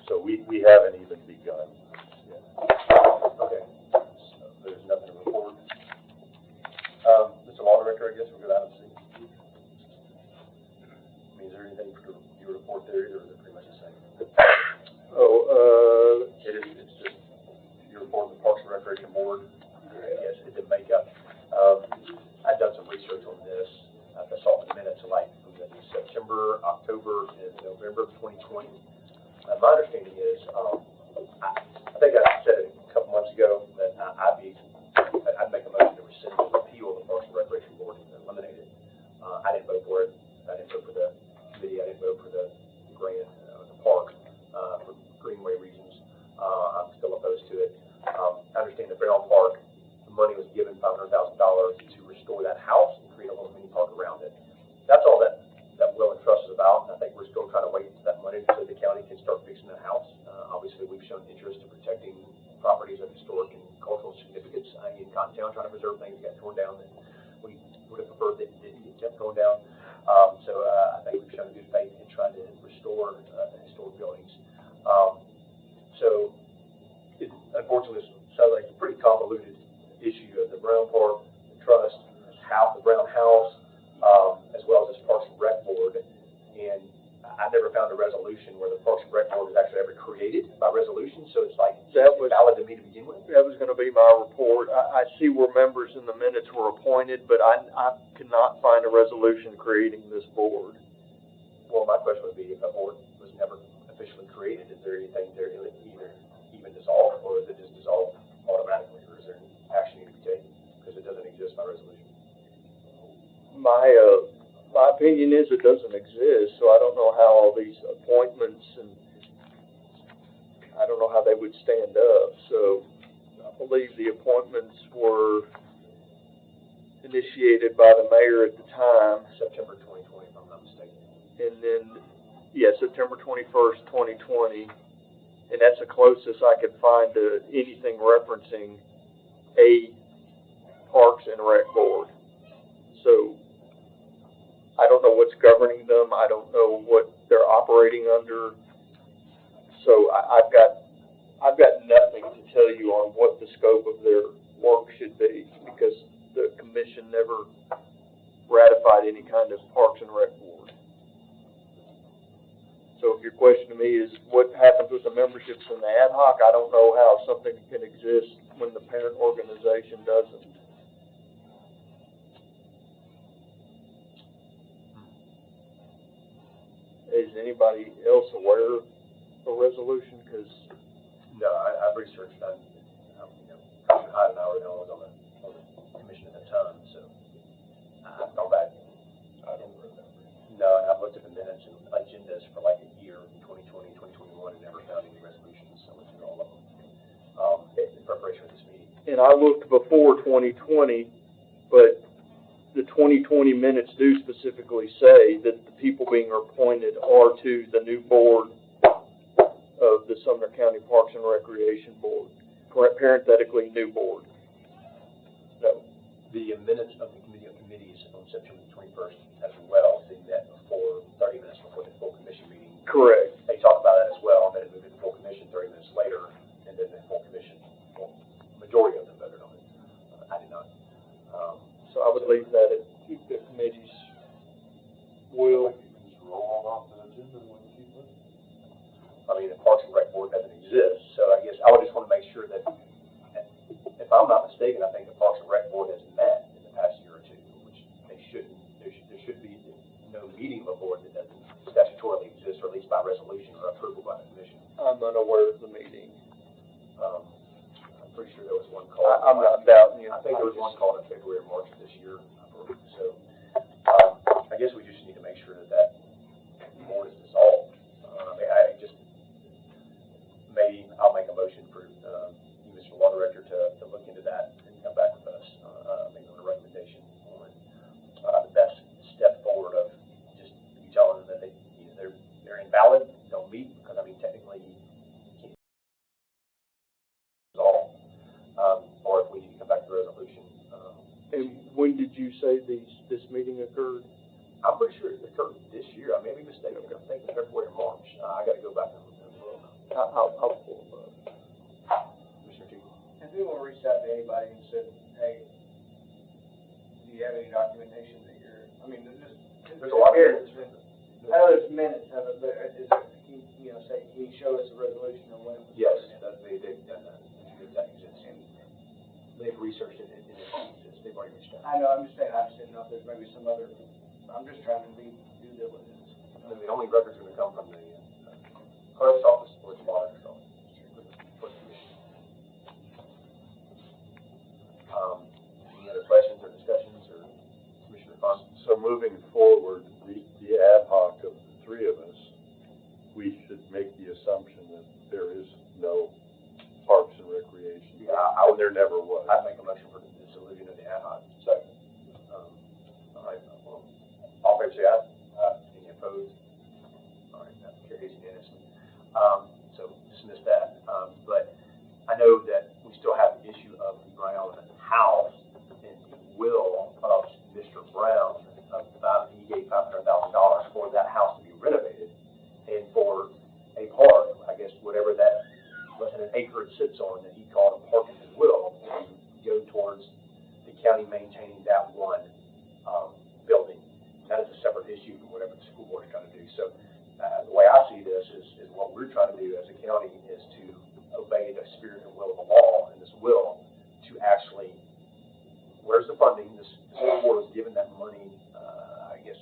so we haven't even begun yet. Okay, so there's nothing to report. Mr. Law Director, I guess we're good item C. I mean, is there anything for your report there, or is it pretty much the same? It's just your report of the Parks and Recreation Board. Yes, it did make up. I've done some research on this. I saw the minutes like from the September, October, and November of 2020. My understanding is, I think I said it a couple months ago that I'd make a motion to rescind the repeal of the Parks and Recreation Board and eliminate it. I didn't vote for it. I didn't vote for the committee. I didn't vote for the grant, the park, for greenway reasons. I'm still opposed to it. I understand the Fairlawn Park, the money was given $500,000 to restore that house and create a little mini park around it. That's all that Will and Trust is about. I think we're still trying to wait for that money so the county can start fixing that house. Obviously, we've shown interest in protecting properties of historic and cultural significance in Cottontown, trying to preserve things that got torn down that we would have preferred that didn't get kept torn down. So I think we've shown good faith in trying to restore historic buildings. So unfortunately, it sounds like a pretty convoluted issue of the Brown Park, the Trust, the Brown House, as well as this Parks and Rec Board. And I never found a resolution where the Parks and Rec Board was actually ever created by resolution, so it's like valid to me to begin with. That was going to be my report. I see where members in the minutes were appointed, but I could not find a resolution creating this board. Well, my question would be, if a board was never officially created, is there anything there either even dissolved, or is it just dissolved automatically, or is there any action need to be taken because it doesn't exist by resolution? My opinion is it doesn't exist, so I don't know how all these appointments and I don't know how they would stand up. So I believe the appointments were initiated by the mayor at the time. September 2020, if I'm not mistaken. And then, yeah, September 21st, 2020. And that's the closest I could find to anything referencing a Parks and Rec board. So I don't know what's governing them. I don't know what they're operating under. So I've got nothing to tell you on what the scope of their work should be, because the commission never ratified any kind of Parks and Rec board. So if your question to me is what happens with the memberships in the ad hoc, I don't know how something can exist when the parent organization doesn't. Is anybody else aware of a resolution? Because No, I've researched that. Commissioner Hyde and I were on the commission at the time, so I've gone back. I don't remember. No, and I've looked at the minutes and agendas for like a year, 2020, 2021, and never found any resolutions, so I went through all of them in preparation for this meeting. and I looked before 2020, but the 2020 minutes do specifically say that the people being appointed are to the new board of the Sumner County Parks and Recreation Board, parenthetically, new board. No. The minutes of the committee of committees on September 21st as well, they met before, 30 minutes before the full commission meeting. Correct. They talked about that as well, and then it moved to the full commission 30 minutes later, and then the full commission, well, majority of them voted on it. I did not. So I would leave that at the committee's will. Just roll off the agenda when you keep listening. I mean, the Parks and Rec Board doesn't exist, so I guess I would just want to make sure that, if I'm not mistaken, I think the Parks and Rec Board has met in the past year or two, which they shouldn't. There should be no meeting of a board that doesn't statutorily exist, or at least by resolution or approval by the commission. I'm unaware of the meeting. I'm pretty sure there was one called. I'm not doubting you. I think there was one called in February or March of this year. So I guess we just need to make sure that board is dissolved. Maybe I'll make a motion for you, Mr. Law Director, to look into that and come back with us, maybe on a recommendation on the best step forward of just you telling them that they're invalid, don't meet, because I mean technically you can't dissolve, or if we need to come back to resolution. And when did you say this meeting occurred? I'm pretty sure it occurred this year. I may be mistaken. I'm thinking February or March. I got to go back and look. I'll pull them up. Commissioner T. Has anyone reached out to anybody and said, hey, do you have any documentation that you're, I mean, There's a lot of minutes. minutes. I know there's minutes of it, but is there, say, can you show us a resolution or when it was? Yes, voted in? they've done that. That exists, and they've researched it, and it exists. They've already reached out. I know, I'm just saying, I just didn't know if there's maybe some other, I'm just trying to be due diligence. And the only records are going to come from the clerk's office or the auditor's office, for the commission. Any other questions or discussions, or Commissioner Fun? So moving forward, the ad hoc of the three of us, we should make the assumption that there is no Parks and Recreation. Yeah, And there never was. I'd make a motion for the dissolution of the ad hoc. Second. All right, all in favor say aye. Any opposed? All right, that carries unanimously. So dismiss that. But I know that we still have the issue of the Brown house and the will of Mr. Brown. He gave $500,000 for that house to be renovated and for a park, I guess, whatever that less than an acre it sits on, that he called a park in his will, to go towards the county maintaining that one building. That is a separate issue from whatever the school board is trying to do. So the way I see this is what we're trying to do as a county is to obey the spirit and will of the law, and this will to actually, where's the funding? This school board was given that money, I guess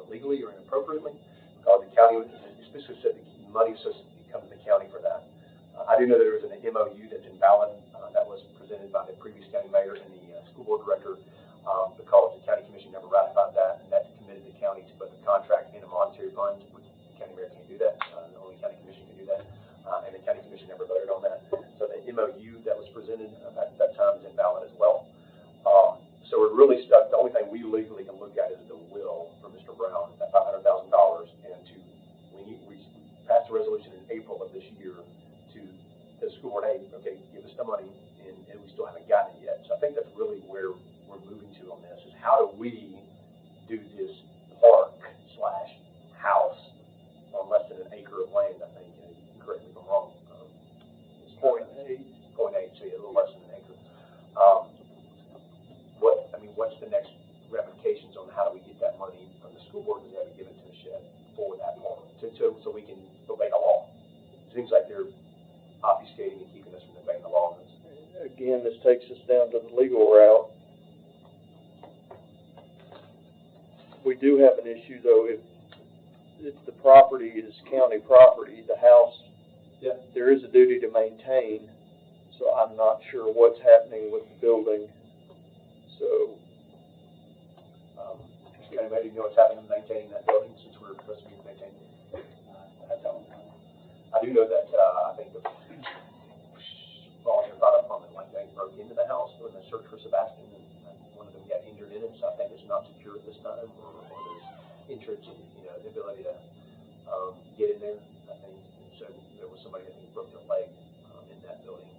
illegally or inappropriately, because the county, specific money supposed to come to the county for that. I do know that there was an MOU that's invalid that was presented by the previous county mayor and the school board director because the county commission never ratified that, and that committed the county to both a contract and a monetary fund, which the county mayor can't do that. The only county commission can do that, and the county mispresented at that time is invalid as well. So we're really stuck. The only thing we legally can look at is the will for Mr. Brown at $500,000, and we passed a resolution in April of this year to the school board, hey, okay, give us the money, and we still haven't gotten it yet. So I think that's really where we're moving to on this, is how do we do this park/house on less than an acre of land, I think, and correct me if I'm wrong. It's 0.8, so yeah, a little less than an acre. What's the next ramifications on how do we get that money from the school board, because they have to give it to the shed for that park, so we can obey the law. It seems like they're obfuscating and keeping us from obeying the law. Again, this takes us down to the legal route. We do have an issue, though, if the property is county property, the house, yeah, there is a duty to maintain, so I'm not sure what's happening with the building. So, anybody know what's happening maintaining that building, since we're supposed to be maintaining it? I don't know. I do know that, I think the volunteer thought up on it, like they broke into the house during the search for Sebastian, and one of them got injured in it, so I think it's not secure at this time, or there's entrance and, the ability to, get in there, I think. And so there was somebody, I think, broke their leg, in that building,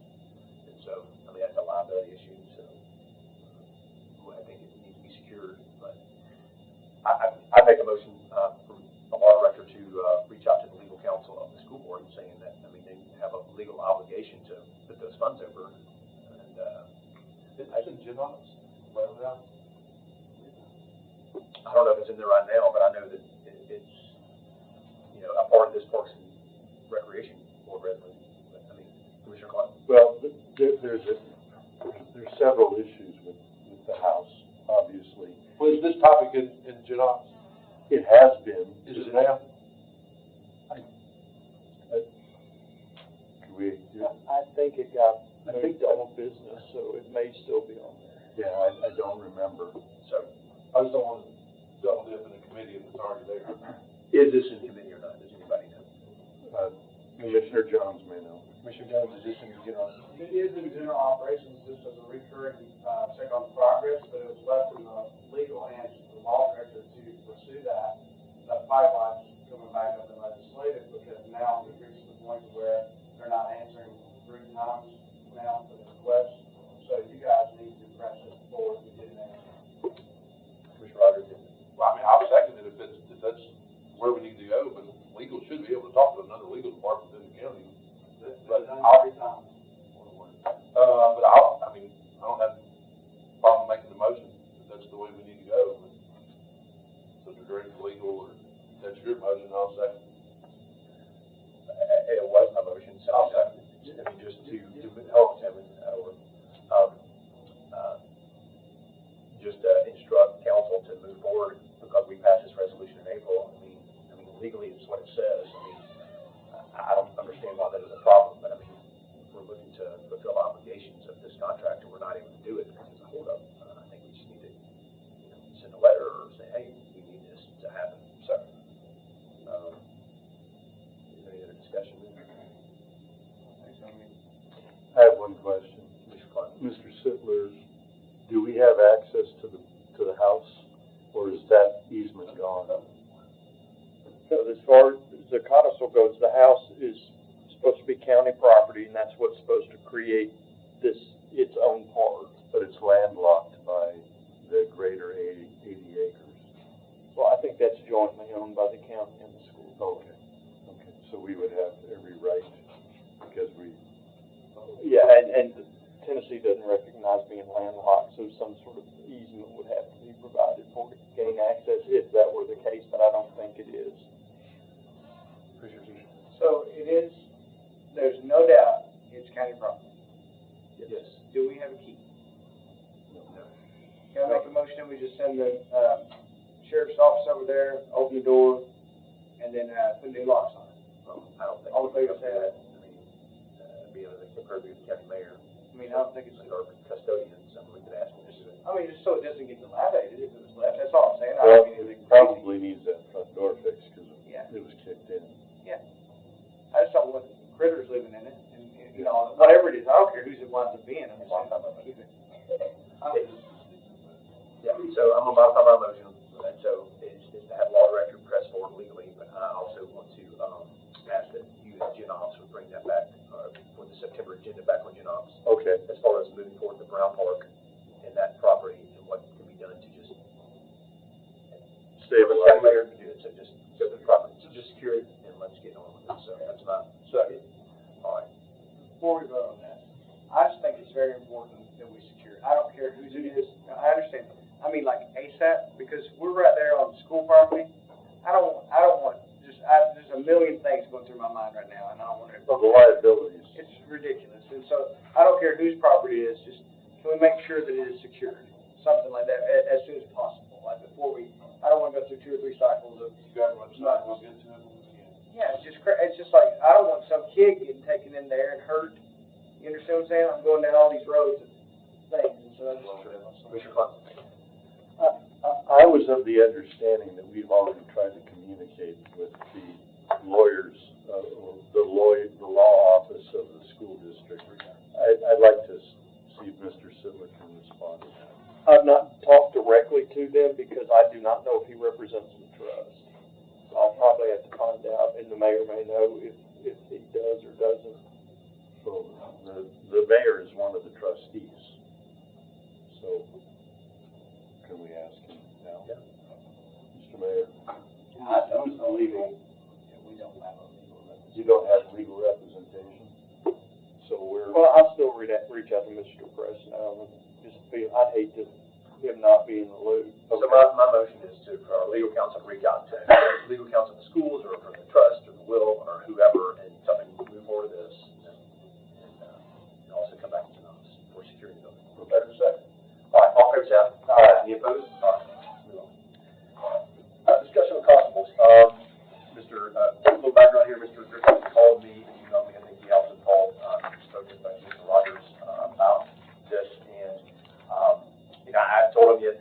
and so, that's a liability issue, so I think it needs to be secured, but I make a motion, from a law director to, reach out to the legal counsel of the school board and saying that, they have a legal obligation to put those funds over, and, Isn't Jim on it? Right now? I don't know if it's in there right now, but I know that it's, a part of this Parks and Recreation Board resolution. Commissioner Clark? Well, there's several issues with the house, obviously. Was this topic in Janot's? It has been. Is it now? I think it got moved to old business, so it may still be on there. Yeah, I don't remember. So, I just don't want to double dip in the committee if it's already there. is this in committee or not? Does anybody know? Commissioner Jones may know. Commissioner Jones, is this in general? It is in general operations, just as a recurring, check on progress, but it was left in the legal hands of the law director to pursue that. That pipeline's coming back up in legislative, because now we've reached the point where they're not answering 3 times now for the request. So you guys need to press it forward to get an answer. Commissioner Rogers? Well, I'll second it if that's where we need to go, but legal should be able to talk to another legal department in the county. But I don't have a problem making the motion if that's the way we need to go. So to direct legal, or that's your motion, I'll second. It was my motion, so I'll second it. Just to help him out of order. Instruct council to move forward, because we passed this resolution in April. Legally, it's what it says. I don't understand why that is a problem, but we're looking to fulfill obligations of this contract, and we're not able to do it because it's a holdup. I think we just need to, send a letter or say, hey, we need this to happen. So, is there any other discussion? I have one question. Mr. Sittler, do we have access to the house, or is that easement gone? So as far as the codicil goes, the house is supposed to be county property, and that's what's supposed to create its own part. But it's landlocked by the greater 80 acres. Well, I think that's jointly owned by the county and the school. Okay, so we would have every right, because we... Yeah, and Tennessee doesn't recognize being landlocked, so some sort of easement would have to be provided for to gain access if that were the case, but I don't think it is. So it is, there's no doubt it's county property. Yes. Do we have a key? No. Can I make a motion, we just send the, sheriff's office over there, open the door, and then, put new locks on it? I don't think. All the people say that. Be under the purview of the county mayor. I don't think it's, Or custodian, somebody could ask me to do it. just so it doesn't get dilapidated if it was left, that's all I'm saying. Well, it probably needs that front door fixed, because Yeah. it was kicked in. I just don't want critters living in it, and, whatever it is, I don't care who's it winds up being, I'm just saying, keep it. Yeah, so I'm gonna modify my motion, and so it's to have law director press forward legally, but I also want to, ask that you and Gen Ops would bring that back, for the September agenda back on Gen Ops. Okay. As far as moving forward the Brown Park and that property and what can be done to just Save it. county mayor can do it, so just go to the property, so just secure it and let's get on with it, so that's my second. All right. Before we vote on that, I just think it's very important that we secure it. I don't care whose it is, I understand. I mean, like ASAP, because we're right there on school property. I don't want, there's a million things going through my mind right now, and I don't want to. Of the liabilities. It's ridiculous, and so I don't care whose property it is, just, can we make sure that it is secured? Something like that, as soon as possible, like before I don't want to go through 2 or 3 cycles of. Government's not gonna get to it. Yeah, it's just like, I don't want some kid getting taken in there and hurt. You understand what I'm saying? I'm going down all these roads and things, and so that's what Commissioner Clark. I was of the understanding that we've already tried to communicate with the lawyers, or the law office of the school district. I'd like to see if Mr. Sidler can respond to that. I've not talked directly to them because I do not know if he represents the trust. So I'll probably have to find out, and the mayor may know if he does or doesn't. So the mayor is one of the trustees. So can we ask him now? Yeah. Mr. Mayor, Who's the legal? We don't have a legal representation. you don't have legal representation? So Well, I'll still reach out to Mr. Presno, and just I'd hate to him not be in the loop. So my motion is for our legal counsel to reach out to legal counsel of the schools or for the trust or the will or whoever and tell them to move forward with this and also come back to us for security building. Better second. All right, all fair side? Any opposed? All right, move on. Discussion of constables. Mr. A little background here, Mr. Griffin called me, and you know me, I think he also called, spoke with Mr. Rogers, about this, and, I told him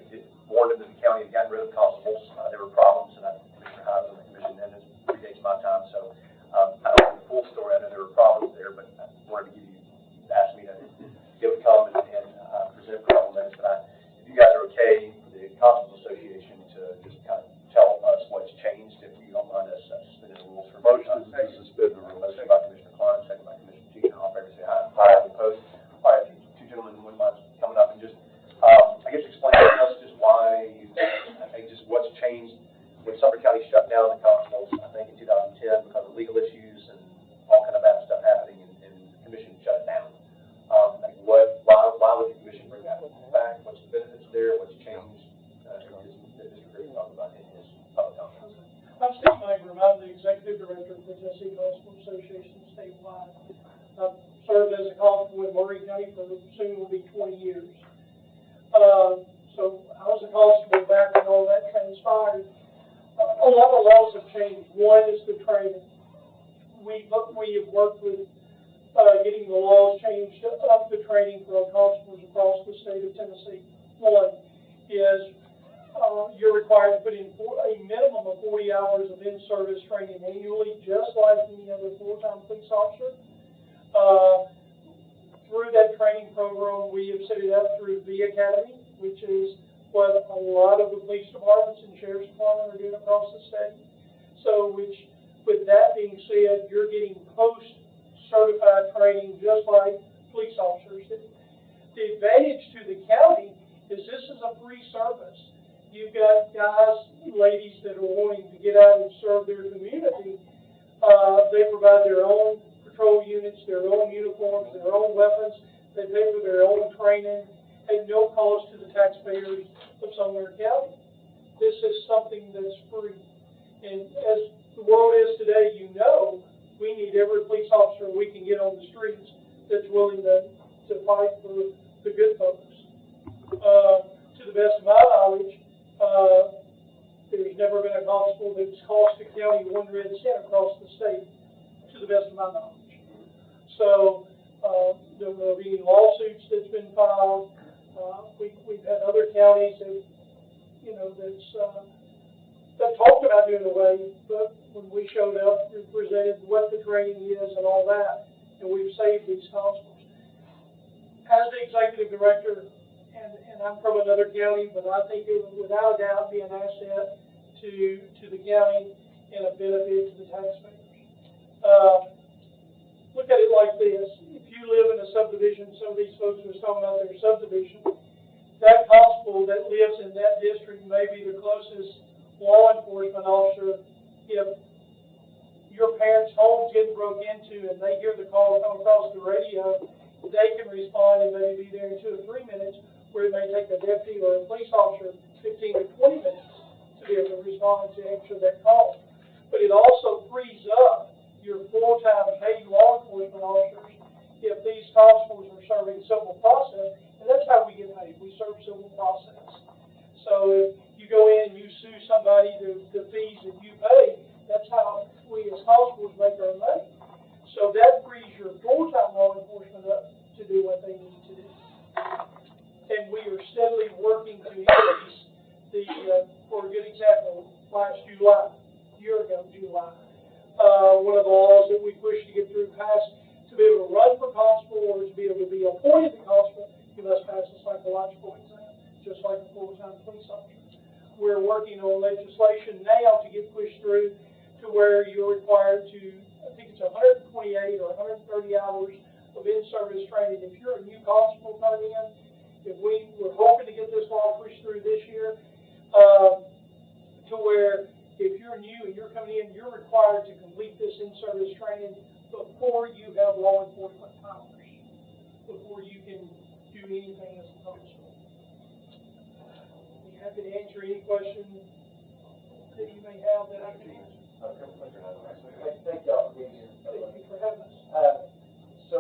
warned him that the county had gotten rid of constables, there were problems, and Commissioner Hyde was on the commission then, it predates my time, so, I don't know the full story, I know there were problems there, but I wanted to ask me to give a comment and present for a couple minutes, but if you guys are okay, the Constables Association to just kind of tell us what's changed, if you don't mind us suspending the rules for. Motion to suspend the rules. Motion by Commissioner Klein, second by Commissioner Teague, all in favor say aye. Aye. Opposed? All right, if you two gentlemen wouldn't mind coming up and just, I guess explain to us just why, just what's changed when Sumner County shut down the constables, I think in 2010 because of legal issues and all kind of bad stuff happening and the commission shut it down. Why would the commission bring that back? What's the benefits there? What's changed? Mr. Griffin talked about in his public comments. I'm Steve Magrum. I'm the executive director of the Tennessee Constable Association statewide. I've served as a constable in Maury County for soon will be 20 years. So I was a constable back when all that transpired. A lot of laws have changed. One is the training. We have worked with getting the laws changed up the training for constables across the state of Tennessee. One is you're required to put in a minimum of 40 hours of in-service training annually, just like any other full-time police officer. Through that training program, we have set it up through the Academy, which is what a lot of the police departments and sheriff's department are doing across the state. So, with that being said, you're getting post-certified training just like police officers do. The advantage to the county is this is a free service. You've got guys, ladies that are wanting to get out and serve their community. They provide their own patrol units, their own uniforms, their own weapons. They pay for their own training at no cost to the taxpayers of Sumner County. This is something that's free. And as the world is today, we need every police officer we can get on the streets that's willing to fight for the good folks. To the best of my knowledge, there's never been a constable that's cost the county 1 red cent across the state, to the best of my knowledge. So, there will be lawsuits that's been filed. We've had other counties that, that talked about doing away, but when we showed up, we presented what the training is and all that, and we've saved these constables. As the executive director, and I'm from another county, but I think it would without a doubt be an asset to the county and a benefit to the taxpayers. Look at it like this. If you live in a subdivision, some of these folks was talking about their subdivision, that constable that lives in that district may be the closest law enforcement officer. If your parents' home's getting broke into and they hear the call come across the radio, they can respond and maybe be there in 2 or 3 minutes, where it may take a deputy or a police officer 15 to 20 minutes to be able to respond to answer that call. But it also frees up your full-time paid law enforcement officers if these constables are serving civil process, and that's how we get paid. We serve civil process. So if you go in and you sue somebody, the fees that you pay, that's how we as constables make our money. So that frees your full-time law enforcement up to do what they need to do. And we are steadily working to increase for a good example, last July, a year ago, July, one of the laws that we pushed to get through passed, to be able to run for constable or to be able to be appointed to constable, you must pass a psychological exam, just like a full-time police officer. We're working on legislation now to get pushed through to where you're required to, I think it's 128 or 130 hours of in-service training. If you're a new constable coming in, if we're hoping to get this law pushed through this year, to where if you're new and you're coming in, you're required to complete this in-service training before you have law enforcement powers, before you can do anything as a constable. I'm happy to answer any question that you may have that I can answer. Thank y'all for being here. Thank you for having us. So,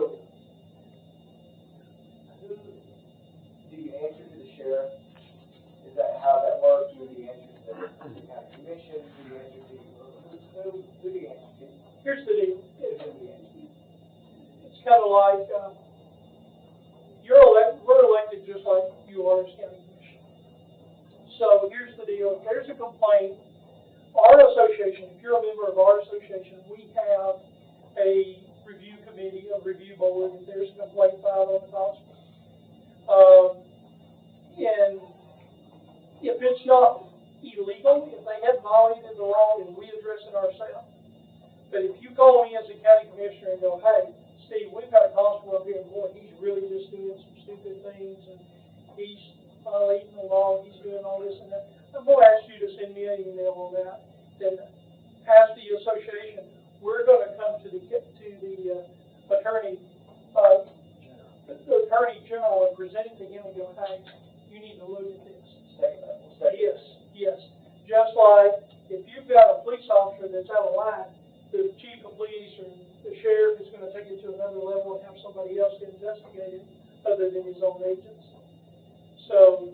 who do you answer to the sheriff? Is that how that works? Who do you answer to the county commission? Who do you answer to? Who do you answer to? Here's the deal. Who do you answer to? It's kind of like we're elected just like you are as county commission. So here's the deal. If there's a complaint, our association, if you're a member of our association, we have a review committee, a review board. If there's a complaint filed on the constable, and if it's not illegal, if they have violated the law, then we address it ourselves. But if you call me as a county commissioner and go, hey, Steve, we've got a constable up here, and boy, he's really just doing some stupid things, and he's violating the law, he's doing all this and that, I'm going to ask you to send me an email on that. Then, as the association, we're going to come to the attorney general and present it to him and go, hey, you need to look at this. Yes. Just like if you've got a police officer that's out of line, the chief of police or the sheriff is going to take it to another level and have somebody else to investigate it other than his own agents. So,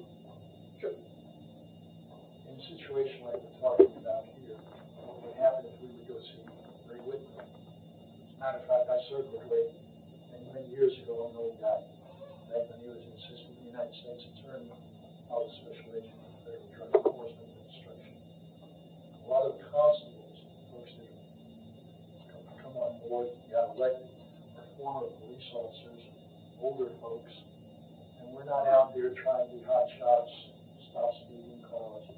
sure. In a situation like we're talking about here, what would happen if we would go see Ray Whitman? As a matter of fact, I served with Ray many years ago. I'm an old guy. Back when he was an assistant United States attorney, I was special agent for the Federal Drug Enforcement Administration. A lot of constables, folks that come on board, got elected, are former police officers, older folks, and we're not out there trying to be hot shots, stop speeding cars.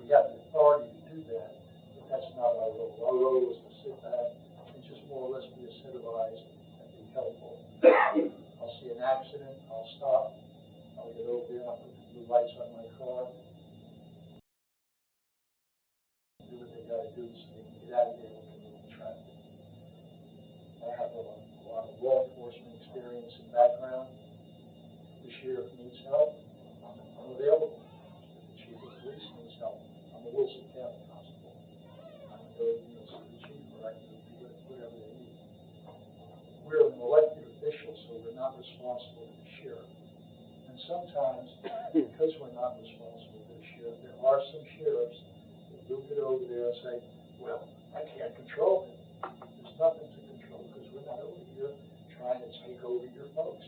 We have the authority to do that, but that's not our role. Our role is to sit back and just more or less be a set of eyes and be helpful. I'll see an accident, I'll stop, I'll get over there, I'll put the blue lights on my car, do what they gotta do so they can get out of here and commit the traffic. I have a lot of law enforcement experience and background. If the sheriff needs help, I'm available. If the chief of police needs help, I'm a Wilson County constable. I can go see the chief or I can do whatever they need. We're an elected official, so we're not responsible to the sheriff. And sometimes, because we're not responsible to the sheriff, there are some sheriffs that will get over there and say, well, I can't control it. There's nothing to control because we're not over here trying to take over your folks.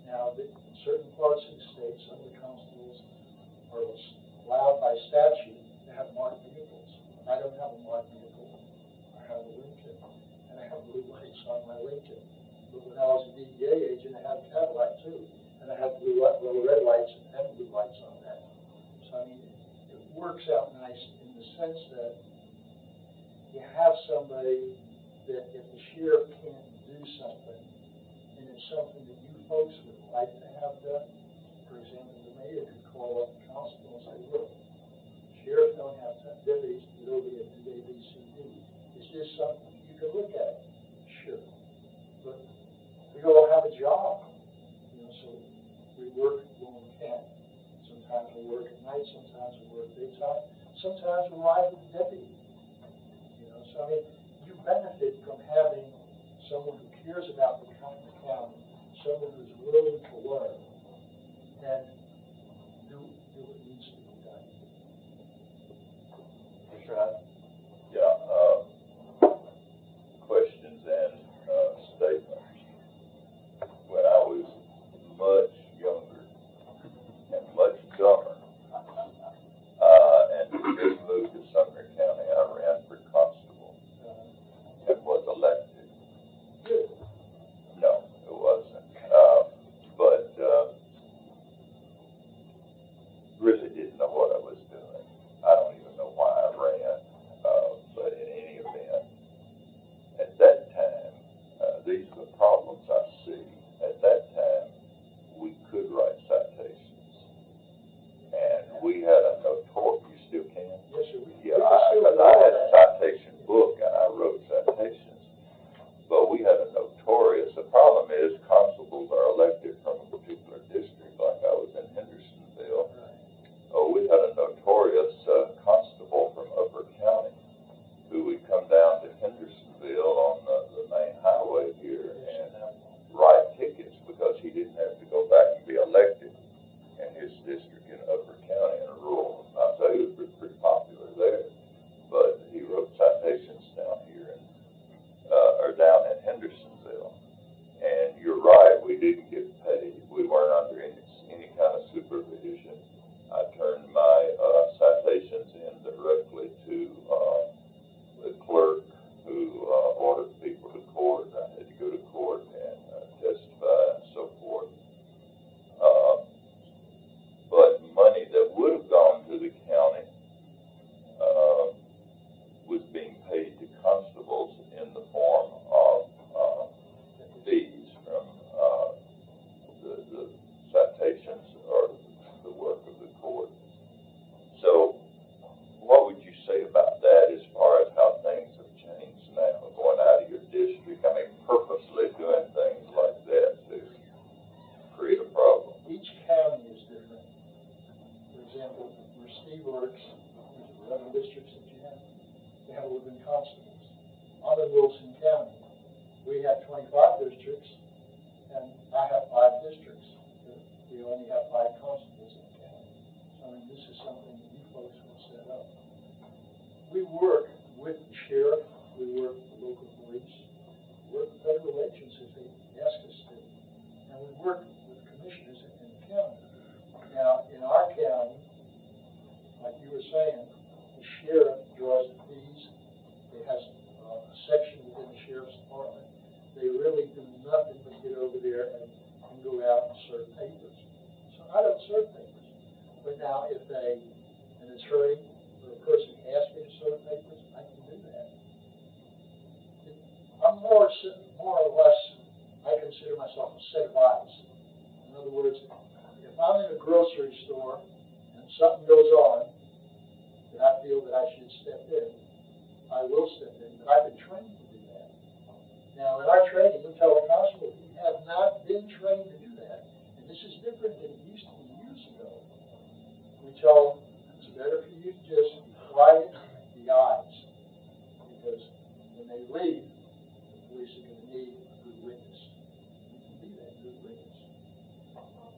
Now, in certain parts of the state, some of the constables are allowed by statute to have marked vehicles. I don't have a marked vehicle. I have a Lincoln, and I have blue lights on my Lincoln. but when I was a DEA agent, I had a Cadillac too, and I had little red lights and blue lights on that. So I mean, it works out nice in the sense that you have somebody that if the sheriff can't do something, and it's something that you folks would like to have done, for example, the mayor could call up the constable and say, look, sheriffs don't have deputies to go over and do A, B, C, D. Is this something you can look at? Sure. But we all have a job, you know, so we work when we can. Sometimes we work at night, sometimes we work daytime, sometimes we ride with the deputy. You know, so I mean, you benefit from having someone who cares about the county, someone who's willing to learn and do what needs to be done. Mr. Hyde? Yeah, questions and statements. When I was much younger and much dumber, and just moved to Sumner County, I ran for constable and was elected. No, it wasn't. But really didn't know what I was doing. I don't even know why I ran. But in any event, at that time, these are the problems I see. At that time, we could write citations. And we had a notorious, you still can? Yes, sir. Yeah, because I had a citation book and I wrote citations. But we had a notorious, the problem is constables are elected from a particular district, like I was in Hendersonville. We had a notorious constable from Upper County who would come down to Hendersonville on the main highway here and write tickets because he didn't have to go back and be elected in his district in Upper County in a rural. I say he was pretty popular there, but he wrote citations down here or down in Hendersonville. And you're right, we didn't get paid. We weren't under any kind of supervision. I turned my citations in directly to the clerk who ordered people to court. I had to go to court and testify and so forth. But money that would have gone to the county was being paid to constables in the form of fees from the citations or the work of the court. So what would you say about that as far as how things have changed now, going out of your district? I mean, purposely doing things like that to create a problem. Each county is different. For example, where Steve works, there's 11 districts that you have. They have 11 constables. I'm in Wilson County. We have 25 districts, and I have 5 districts. We only have 5 constables in the county. So I mean, this is something that you folks will set up. We work with the sheriff. We work with the local police. We work with federal agencies if they ask us to. And we work with commissioners in the county. Now, in our county, like you were saying, the sheriff draws the fees. It has a section within the sheriff's department. They really do nothing but get over there and go out and serve papers. So I don't serve papers. But now if an attorney or a person asks me to serve papers, I can do that. I'm more or less, I consider myself a set of eyes. In other words, if I'm in a grocery store and something goes on that I feel that I should step in, I will step in, but I've been trained to do that. Now, in our training, we tell the constable, you have not been trained to do that. And this is different than it used to be years ago. We tell them, it's better for you to just be quiet, be eyes. Because when they leave, the police are going to need a good witness. You can be that good witness.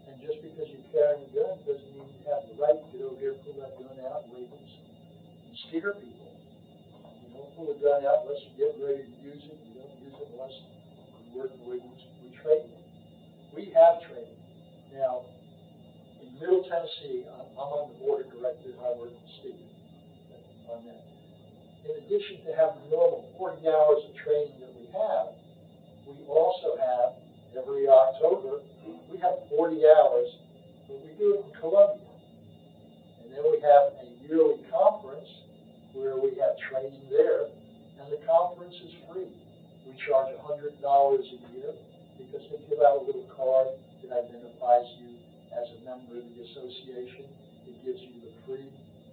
And just because you're carrying a gun doesn't mean you have the right to get over here, pull that gun out, wave it, and scare people. You don't pull a gun out unless you get ready to use it. You don't use it unless you work the way we train you. We have training. Now, in Middle Tennessee, I'm on the board of directors. I work with Steve on that. In addition to having the normal 40 hours of training that we have, we also have, every October, we have 40 hours, but we do it in Columbia. And then we have a yearly conference where we have training there, and the conference is free. We charge $100 a year because they give out a little card that identifies you as a member of the association. It gives you the free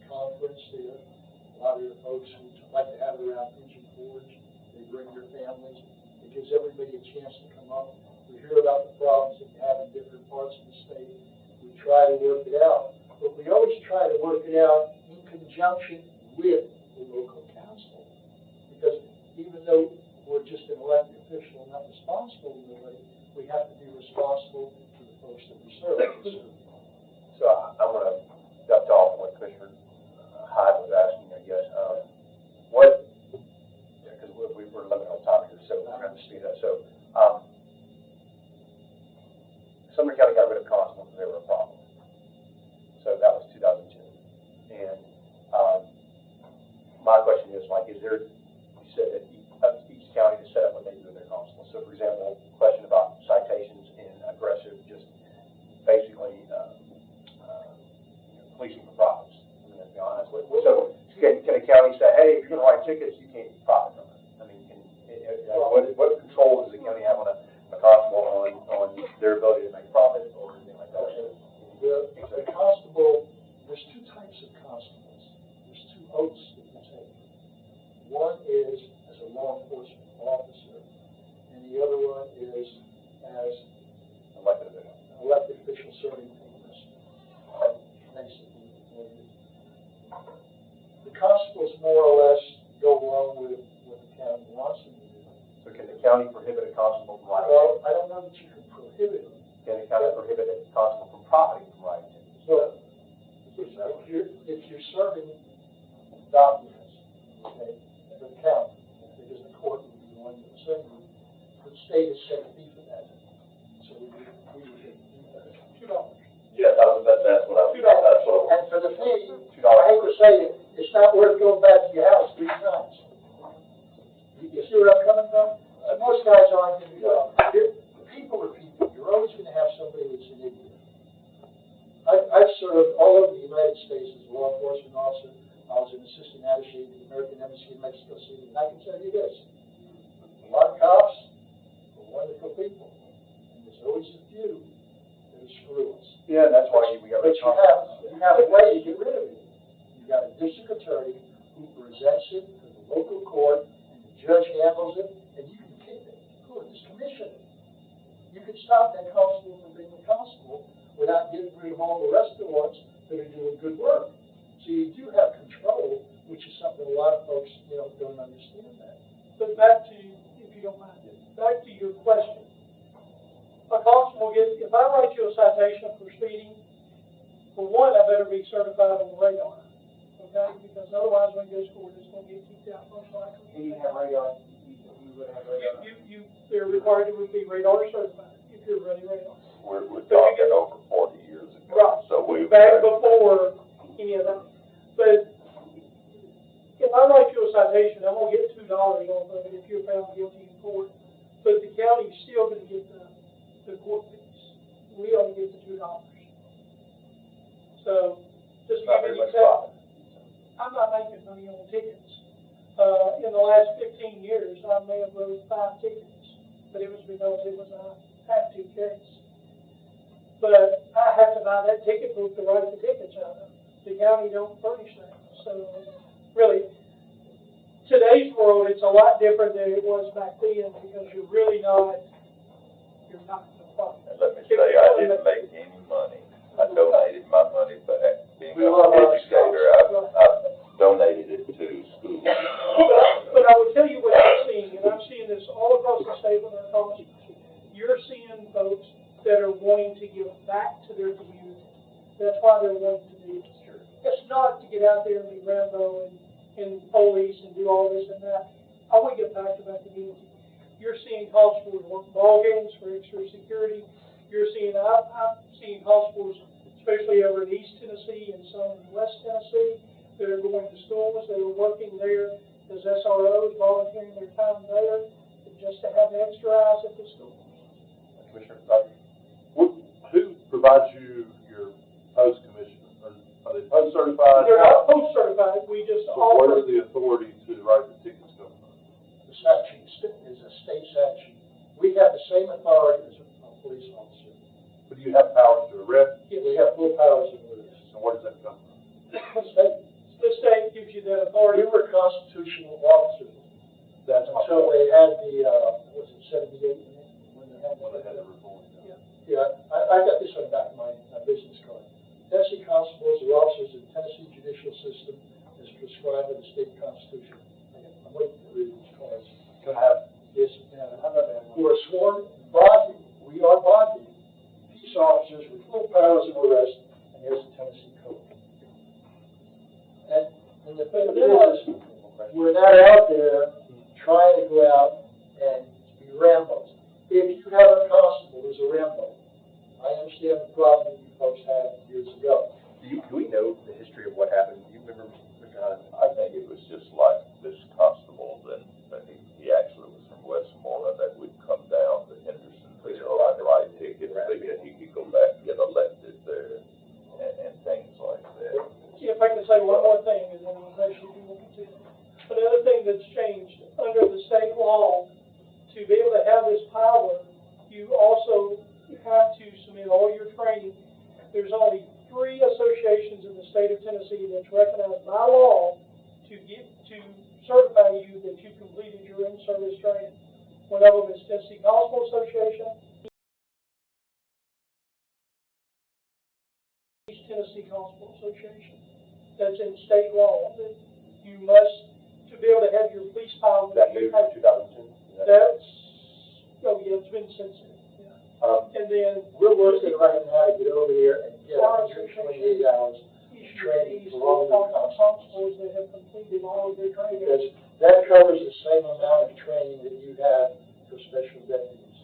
conference there. A lot of the folks who like to have it around Pigeon Forge, they bring their families. It gives everybody a chance to come up. We hear about the problems that you have in different parts of the state. We try to work it out. But we always try to work it out in conjunction with the local council. Because even though we're just an elected official, not responsible to nobody, we have to be responsible to the folks that we serve. So I'm going to dovetail off what Commissioner Hyde was asking, I guess. Because we're limited on time here, so we're going to speed up. So, Sumner County got rid of constables because they were a problem. So that was 2010. And my question is, like, is there, you said that each county is set up what they do with their constables. So, for example, question about citations and aggressive, just basically policing for profits. I mean, let's be honest. So, can a county say, hey, if you're going to write tickets, you can't profit from it? I mean, what control does the county have on a constable on their ability to make profit or anything like that? The constable, there's two types of constables. There's two oaths that you take. One is as a law enforcement officer, and the other one is as elected official serving papers. Basically, the constables more or less go along with what the county wants them to do. So can the county prohibit a constable from writing? Well, I don't know that you can prohibit them. Can the county prohibit a constable from profiting from writing tickets? So, if you're serving documents, okay, for the county, because the court would be the one that would serve you, the state has set a fee for that. So we would get $2. Yeah, that's what I was. $2. And for the fee, I hate to say it, it's not worth going back to your house 3 times. You see where I'm coming from? Most guys aren't going to do that. People are people. You're always going to have somebody that's an idiot. I've served all over the United States as a law enforcement officer. I was an assistant attaché to the American Embassy in Mexico City, and I can tell you this: a lot of cops are wonderful people, and there's always a few that are screws. Yeah, that's why we got. But you have a way to get rid of it. You got a district attorney who presents it to the local court, and the judge handles it, and you can kick it. Good, discommission it. You can stop that constable from being a constable without getting rid of all the rest of the ones that are doing good work. So you do have control, which is something a lot of folks, don't understand that. But back to, if you don't mind, back to your question. A constable gets, if I write you a citation for speeding, for one, I better be certified on the radar, okay? Because otherwise, when you go to court, it's going to get kicked out most likely. And you have radar, you would have radar. They're required to be radar certified if you're running radar. We're talking over 40 years ago. Right. So we back before any of that. But if I write you a citation, I'm going to get $2 off of it if you're found guilty in court. But the county's still going to get the court fees. We only get the $2. So just to give you an example, I'm not making money on tickets. In the last 15 years, I may have wrote 5 tickets, but it was because it was a have-to case. But I have to buy that ticket book to write the tickets out of. The county don't furnish that. So really, today's world, it's a lot different than it was back then because you're not going to profit. And let me say, I didn't make any money. I donated my money back. Being an educator, I've donated it to schools. But I will tell you what I'm seeing, and I'm seeing this all across the state of North. You're seeing folks that are wanting to give back to their community. That's why they're wanting to do this. It's not to get out there and be Rambo and police and do all this and that. I want to get back to my community. You're seeing constables work ball games for extra security. You're seeing, I'm seeing constables, especially over in East Tennessee and some in West Tennessee, that are going to schools, that are working there as SROs, volunteering their time there. just to have extra eyes at the schools. Commissioner, who provides you your post commissioner? Are they post certified? They're not post certified, we just So offer. where's the authority to write the tickets come from? The statute is a state statute. We have the same authority as a police officer. But do you have powers to arrest? Yes. We have full powers of arrest. And where does that come from? The state. The state gives you that authority. We were constitutional officers until they had the, was it 78? When they had the reform. Yeah, I got this one back in my business card. Tennessee constables are officers of the Tennessee judicial system as prescribed by the state constitution. I'm waiting to read these cards. Can I have? Yes, how about that? Who are sworn body, we are body, peace officers with full powers of arrest, and here's the Tennessee code. And the thing is, we're not out there trying to go out and be Rambos. If you have a constable who's a Rambo, I understand the problem that you folks had years ago. Do we know the history of what happened? Do you remember, Mr. Hunt? I think it was just like this constable, then he actually was from Westmoreland, that would come down to Hendersonville, I'd write tickets, thinking he could go back and get elected there, and things like that. If I can say one more thing, and then we'll you will continue. Another thing that's changed, under the state law, to be able to have this power, you also have to submit all your training. There's only 3 associations in the state of Tennessee that's recognized by law to certify you that you completed your in-service training. One of them is Tennessee Constable Association, East Tennessee Constable Association. That's in state law that you must, to be able to have your police power. That moved in 2002? That's, oh yeah, it's been since then. And then We're working right now to get over here and get 128 hours of training for all the constables that have completed all of their training. because that covers the same amount of training that you have for special deputies.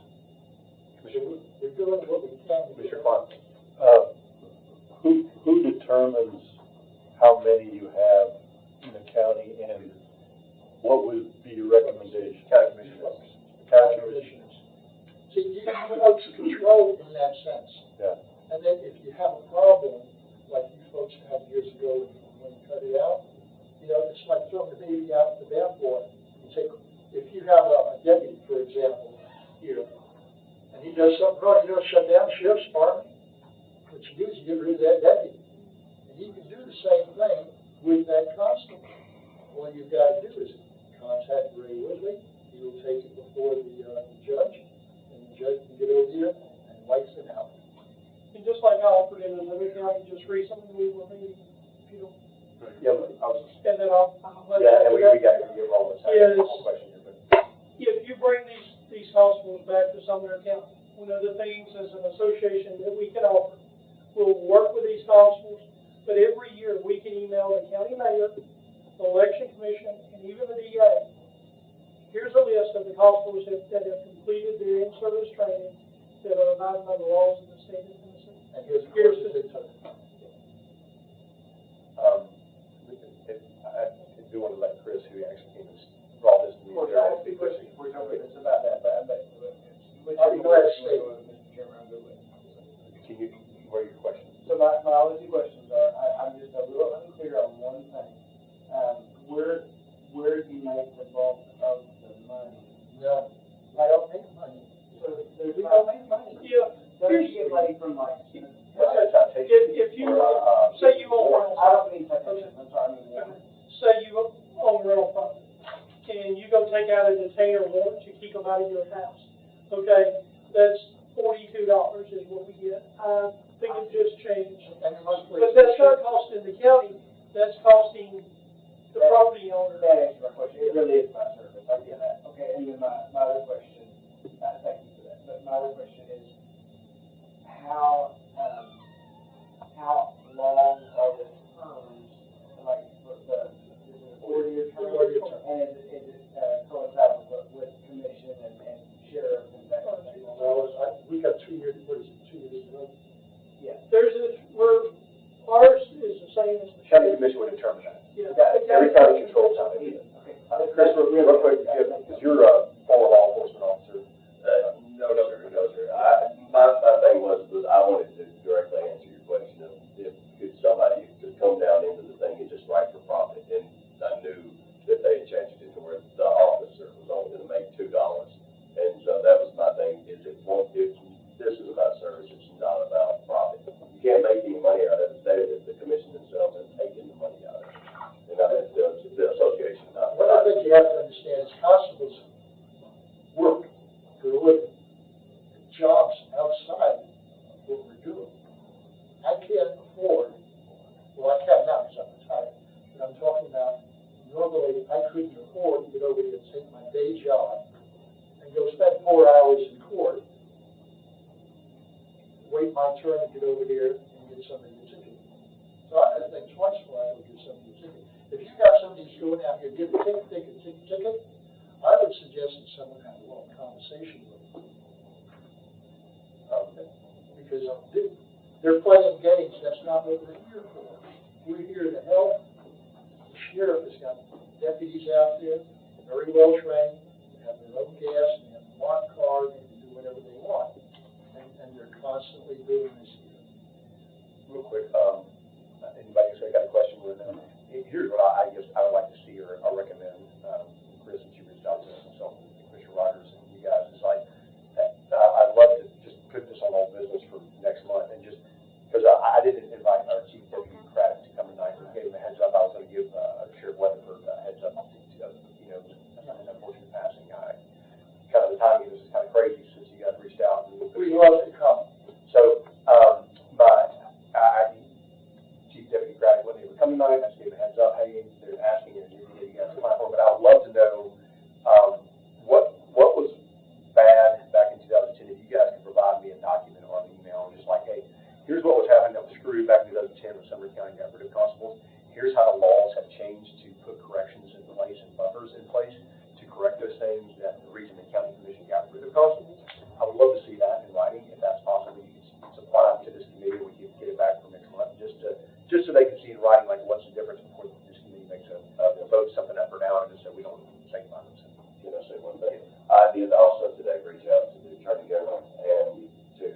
So we're doing what we can. Mr. Clark? Who determines how many you have in the county, and what would be your recommendation? County commissioners. County commissioners. See, you folks control in that sense. Yeah. And then if you have a problem, like you folks had years ago when you cut it out, you know, it's like throwing the baby out with the bathwater. If you have a deputy, for example, here, and he does something wrong, you don't shut down the sheriff's department. What you do is you get rid of that deputy. And you can do the same thing with that constable. All you've got to do is contact Ray Woodley. He will take it before the judge, and the judge can get over here and lights it out. And just like I offered in another county just recently, we were meeting, if you don't. Yeah, I was. And then I'll let Yeah, and we got to get rolling. Yes. Question here, but. If you bring these constables back to Sumner County, one of the things as an association that we can offer, we'll work with these constables, but every year we can email the county mayor, the election commission, and even the DA. Here's a list of the constables that have completed their in-service training that are abiding by the laws of the state of Tennessee. And here's the I do want to let Chris, who actually came and brought this to me. It's about that, but I'll be glad to stay. Mr. Chairman, I'm good with it. Can you, what are your questions? So my only 2 questions are, I'm just a little unclear on one thing. Where do you make the bulk of the money? No, I don't make money. So there's not money. Yeah. Don't you get money from like, If you, say you own, I don't mean citation, I'm sorry, I mean warrant. say you own rental property, and you go take out a detainer warrant to keep them out of your house. Okay, that's $42 is what we get. I think it just changed. And mostly. But that's not costing the county, that's costing the property owner. That answers my question, it really is my service, I get that. Okay, and then my other question, thank you for that, but my other question is, how long are the terms, like, for the 4-year term? 4-year term. And is it coincide with commission and sheriff and that kind of thing? Well, we got 2 years, what is it, 2 years ago? Yeah. Ours is the same as the County sheriff. commission would determine that. Yeah. Every county controls how they do it. Okay. Chris, real quick, because you're a former law enforcement can't afford, well, I can now because I'm retired, but I'm talking about, normally I couldn't afford to get over here and take my day job and go spend 4 hours in court, wait my turn to get over here and get somebody a ticket. So I had to think twice before I would give somebody a ticket. If you got somebody who's going out here, give a ticket, I would suggest that someone have a long conversation with them. Because they're playing games, that's not what we're here for. We're here to help. The sheriff has got deputies out there, very well trained, they have their own gas, they have a marked car, they can do whatever they want. And they're constantly doing this here. Real quick, anybody else got a question with them? Here's what I guess I would like to see or recommend, Chris, since you reached out to us, myself, and Commissioner Rogers, and you guys, is like, I'd love to just put this on old business for next month, and just, because I didn't invite our Chief Deputy Craddock to come tonight, and gave him a heads up. I was going to give Sheriff Weatherford a heads up, an unfortunate passing. Kind of the timing of this is kind of crazy since you guys reached out. We love to come. So, but Chief Deputy Craddock wasn't able to come tonight. I just gave him a heads up. Hey, they're asking if you guys come out for it, but I would love to know what was bad back in 2010. If you guys could provide me a document or an email, just like, hey, here's what was happening that was screwed back in 2010 when Sumner County got rid of constables. Here's how the laws have changed to put corrections in place and buffers in place to correct those things. That the reason the county commission got rid of constables. I would love to see that in writing, if that's possible. You can supply it to this committee, we can get it back for next month, just so they can see in writing, like, what's the difference before this committee makes a vote something up or down, and just so we don't say about it. Can I say one thing? I did also today reach out to the Attorney General and to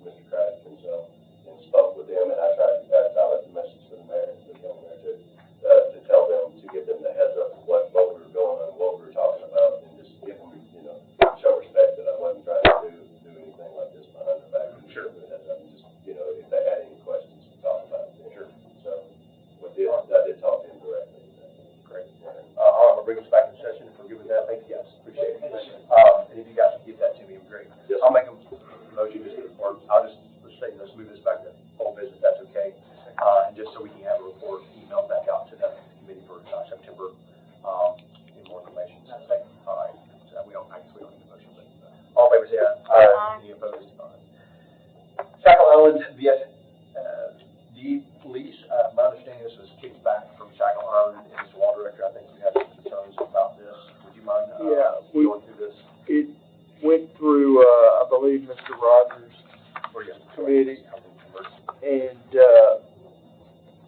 Mr. Craddock himself, and spoke with them, and I left a message for the mayor, the county mayor too, to tell them, to give them the heads up of what we were doing and what we were talking about, and just give them, show respect that I wasn't trying to do anything like this behind their back. Sure. Just, if they had any questions to talk about it. Sure. So, I did talk to him directly. Great. I'm going to bring us back in session if we're good with that. Thank you guys. Appreciate it. And if you guys can get that to me, it'd be great. Yes. I'll make a motion, or I'll just say, let's move this back to old business, that's okay. And just so we can have a report emailed back out to the committee for September, and more information. All right. So I guess we don't need a motion, but all in favor say aye. Aye. Any opposed? Shackle Island deed lease. My understanding this was kicked back from Shackle Island, and Mr. Law Director, I think you had some concerns about this. Would you mind going through this? It went through, I believe, Mr. Rogers' committee, and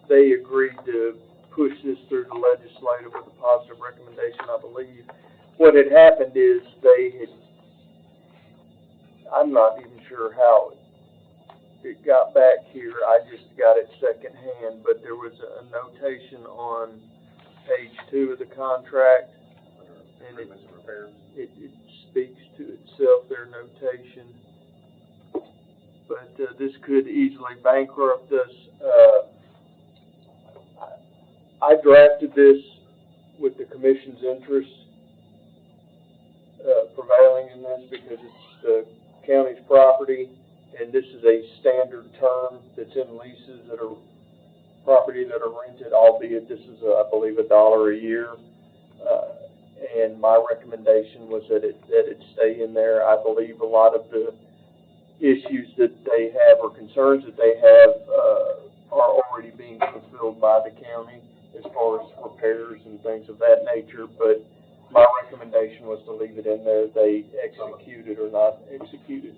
they agreed to push this through the legislature with a positive recommendation, I believe. What had happened is I'm not even sure how it got back here. I just got it secondhand, but there was a notation on page 2 of the contract, and it speaks to itself, their notation. But this could easily bankrupt us. I drafted this with the commission's interest prevailing in this, because it's the county's property, and this is a standard term that's in leases that are property that are rented, albeit this is, I believe, $1 a year. And my recommendation was that it stay in there. I believe a lot of the issues that they have or concerns that they have are already being fulfilled by the county as far as repairs and things of that nature. But my recommendation was to leave it in there. They execute it or not execute it.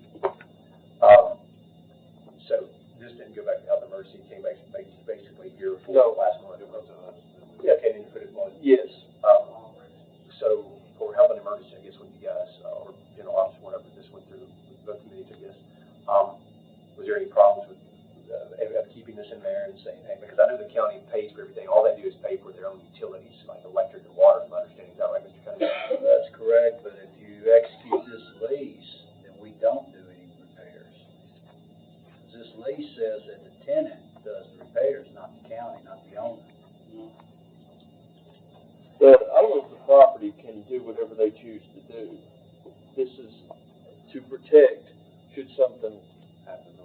So this didn't go back to health emergency. It came back basically here for last month. Yeah, came in and put it on. Yes. So for health and emergency, I guess when you guys or general office, whatever, this went through both committees, I guess. Was there any problems with keeping this in there and saying, hey, because I know the county pays for everything. All they do is pay for their own utilities, like electric and water. My understanding is that right, Mr. Cunningham? That's correct, but if you execute this lease, then we don't do any repairs. This lease says that the tenant does the repairs, not the county, not the owner. The owner of the property can do whatever they choose to do. This is to protect should something happen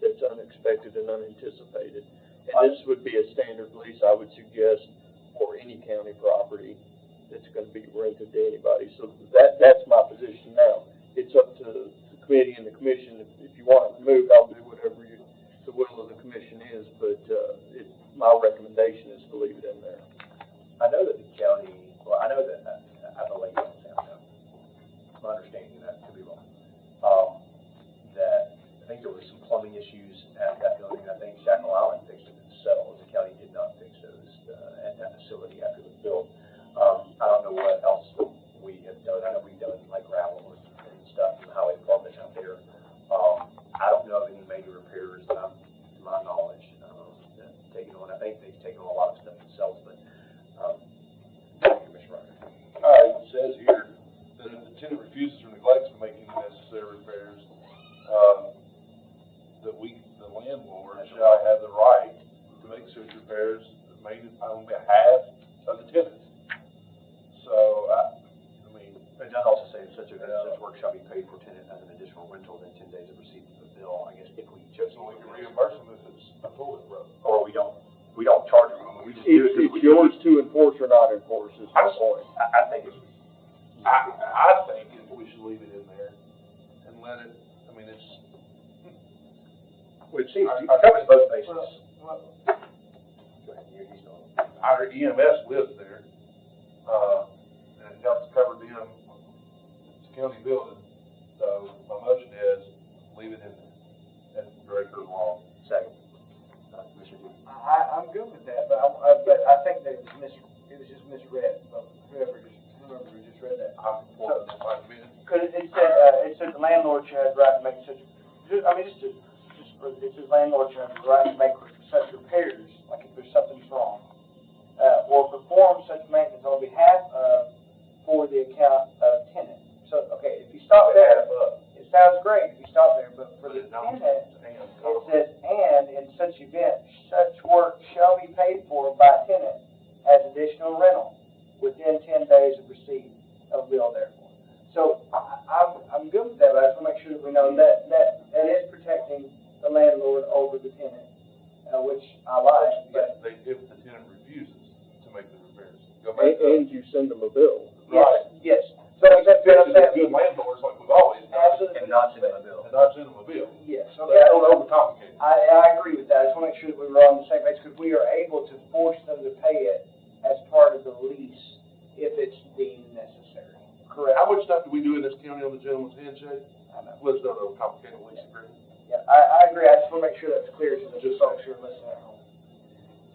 that's unexpected. unexpected and unanticipated. And this would be a standard lease, I would suggest, for any county property that's gonna be rented to anybody. So that's my position now. It's up to the committee and the commission. If you want it removed, I'll do whatever the will of the commission is, but, my recommendation is to leave it in there. I know that the county, well, I know that, I believe, my understanding, that could be wrong, that I think there were some plumbing issues at that building. I think Shackle Island fixed it themselves. The county did not fix those at that facility after it was built. I don't know what else we have done. I know we've done like gravel and stuff in the highway department out there. I don't know of any major repairs that I'm, to my knowledge, taken on. I think they've taken on a lot of stuff themselves, but, Commissioner Ryder. It says here that if the tenant refuses or neglects to make any necessary repairs, that the landlord shall have the right to make such repairs made on behalf of the tenant. So, I mean. It does also say such work shall be paid for tenant as an additional rental within 10 days of receipt of the bill. I guess if we chose to. So we can reimburse them if it's a toilet broke. Or we don't charge them. We just do it. It's yours to enforce or not enforce is my point. I think it's. I think we should leave it in there and let it, I mean, it's. Well, it seems our covers both bases. Well, Go ahead, he's going. our EMS lives there, and it helps cover them. It's a county building, so my motion is leave it in there. That's Director of Law. Second. Commissioner Duke. I'm good with that, but I think that it was just misread, but whoever just read that. I'm for it, 5 minutes. Cause it said the landlord should have the right to make such, it says landlord should have the right to make such repairs, like if there's something's wrong, or perform such maintenance on behalf of, for the account of tenant. So, okay, if you stop there, it sounds great if you stop there, but for the tenant, it says, and in such event, such work shall be paid for by tenant as additional rental within 10 days of receipt of bill therefore. So, I'm good with that, but I just want to make sure that we know that is protecting the landlord over the tenant, which I like, but. If the tenant refuses to make the repairs. And you send them a bill. Right. Yes. So that's what I'm saying. Good landlords like we've always done. Absolutely. And not send them a bill. And not send them a bill. Yes. So they don't overcomplicate it. I agree with that. I just want to make sure that we were on the same page, because we are able to force them to pay it as part of the lease if it's deemed necessary. Correct. How much stuff do we do in this county on the gentleman's handshake? I know. Let's not overcomplicate a lease agreement. Yeah, I agree. I just want to make sure that's clear to the folks who are listening at home.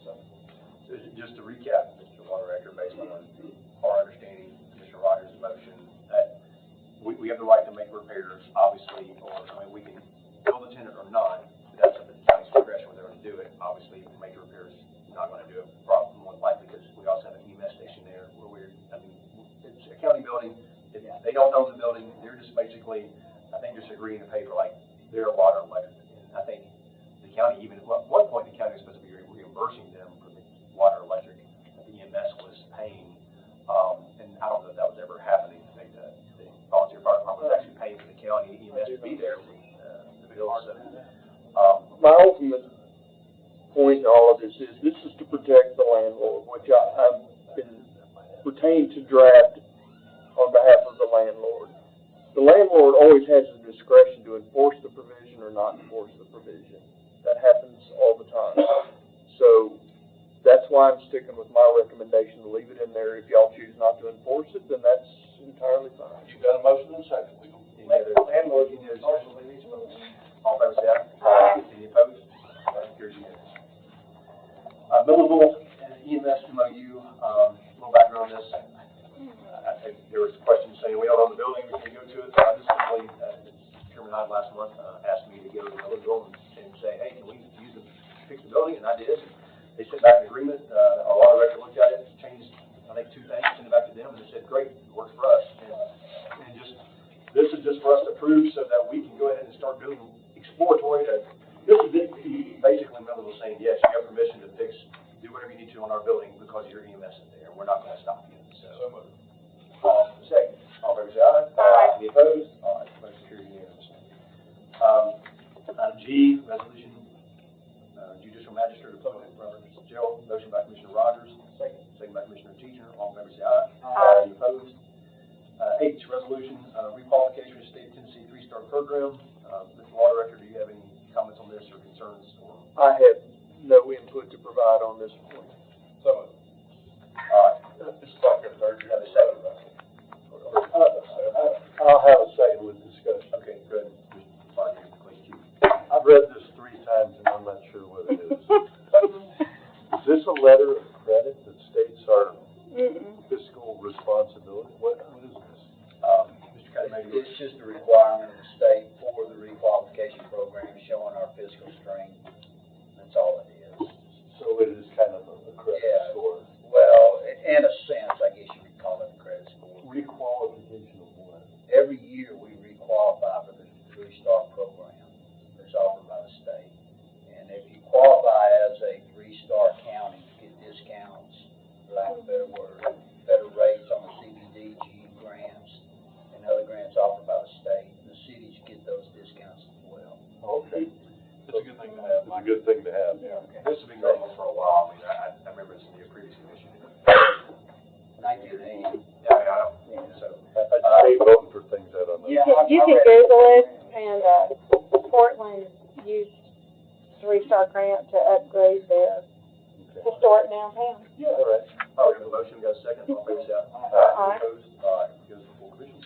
So. Just to recap, Mr. Water Director, based on our understanding, Mr. Rogers' motion, that we have the right to make repairs, obviously, or, I mean, we can bill the tenant or not, that's up to the county's discretion whether they're going to do it. Obviously, major repairs, not going to do it, probably more than likely, because we also have an EMS station there, where it's a county building, they don't own the building, they're just basically, I think, just agreeing to pay for, like, their water and electric. And I think the county even, well, at one point, the county was supposed to be reimbursing them for the water, electric, that the EMS was paying, and I don't know if that was ever happening. I think the volunteer fire department was actually paying for the county EMS to be there with the bill. So, My ultimate point in all of this is to protect the landlord, which I've been retained to draft on behalf of the landlord. The landlord always has the discretion to enforce the provision or not enforce the provision. That happens all the time. So that's why I'm sticking with my recommendation to leave it in there. If y'all choose not to enforce it, then that's entirely fine. You got a motion and a second, legal. Landlord, any other discussion? All in favor, say aye. Any opposed? Motion carries unanimously. Billable EMS MOU, little background on this. I think there was a question saying we don't own the building, we can't go to it. So I just simply, Chairman Hyde last month asked me to go to the bill and say, hey, can we use it to fix the building? And I did. They sent back an agreement. Our water director looked at it, changed, I think, 2 things, sent it back to them, and they said, great, it works for us. And just, this is just for us to prove so that we can go ahead and start doing exploratory. This is basically Miller was saying, yes, you have permission to fix, do whatever you need to on our building because your EMS is there. We're not going to stop you. So moved. Second. All in favor, say aye. Aye. Any opposed? All right, motion carries unanimously. Item G, resolution Magistrate of Public Records Jail. Motion by Commissioner Rogers. Second by Commissioner Teacher. All in favor say aye. Aye. Any opposed? H, resolution, requalification of state of Tennessee three-star program. Mr. Law Director, do you have any comments on this or concerns? I have no input to provide on this point. So, all right. Mr. Buckner, third, you have a second, right? I'll have a second with discussion. Okay, good. Please keep. I've read this 3 times and I'm not sure what it is. Is this a letter of credit that states our fiscal responsibility? What is this? Mr. Cuddy, maybe It's just a requirement of the state for the requalification program, showing our fiscal strength. That's all it is. So it is kind of a credit score. Well, in a sense, I guess you could call it a credit score. Requalification of what? Every year we requalify for the three-star program that's offered by the state. And if you qualify as a three-star county, you get discounts, for lack of a better word, better rates on the CBDG grants and other grants offered by the state. The cities get those discounts as well. Okay. it's a good thing to have. It's a good thing to have. Yeah. This has been going on for a while. I mean, I remember this in the previous commission. 1980. Yeah, I know. So, I hate voting for things I don't know. Yeah. You can Google it, and, Portland used three-star grant to upgrade their historic downtown. Yeah, all right. all right, we have a motion, we got a second, all in favor say aye. Aye. Opposed? All right, goes to the full commission.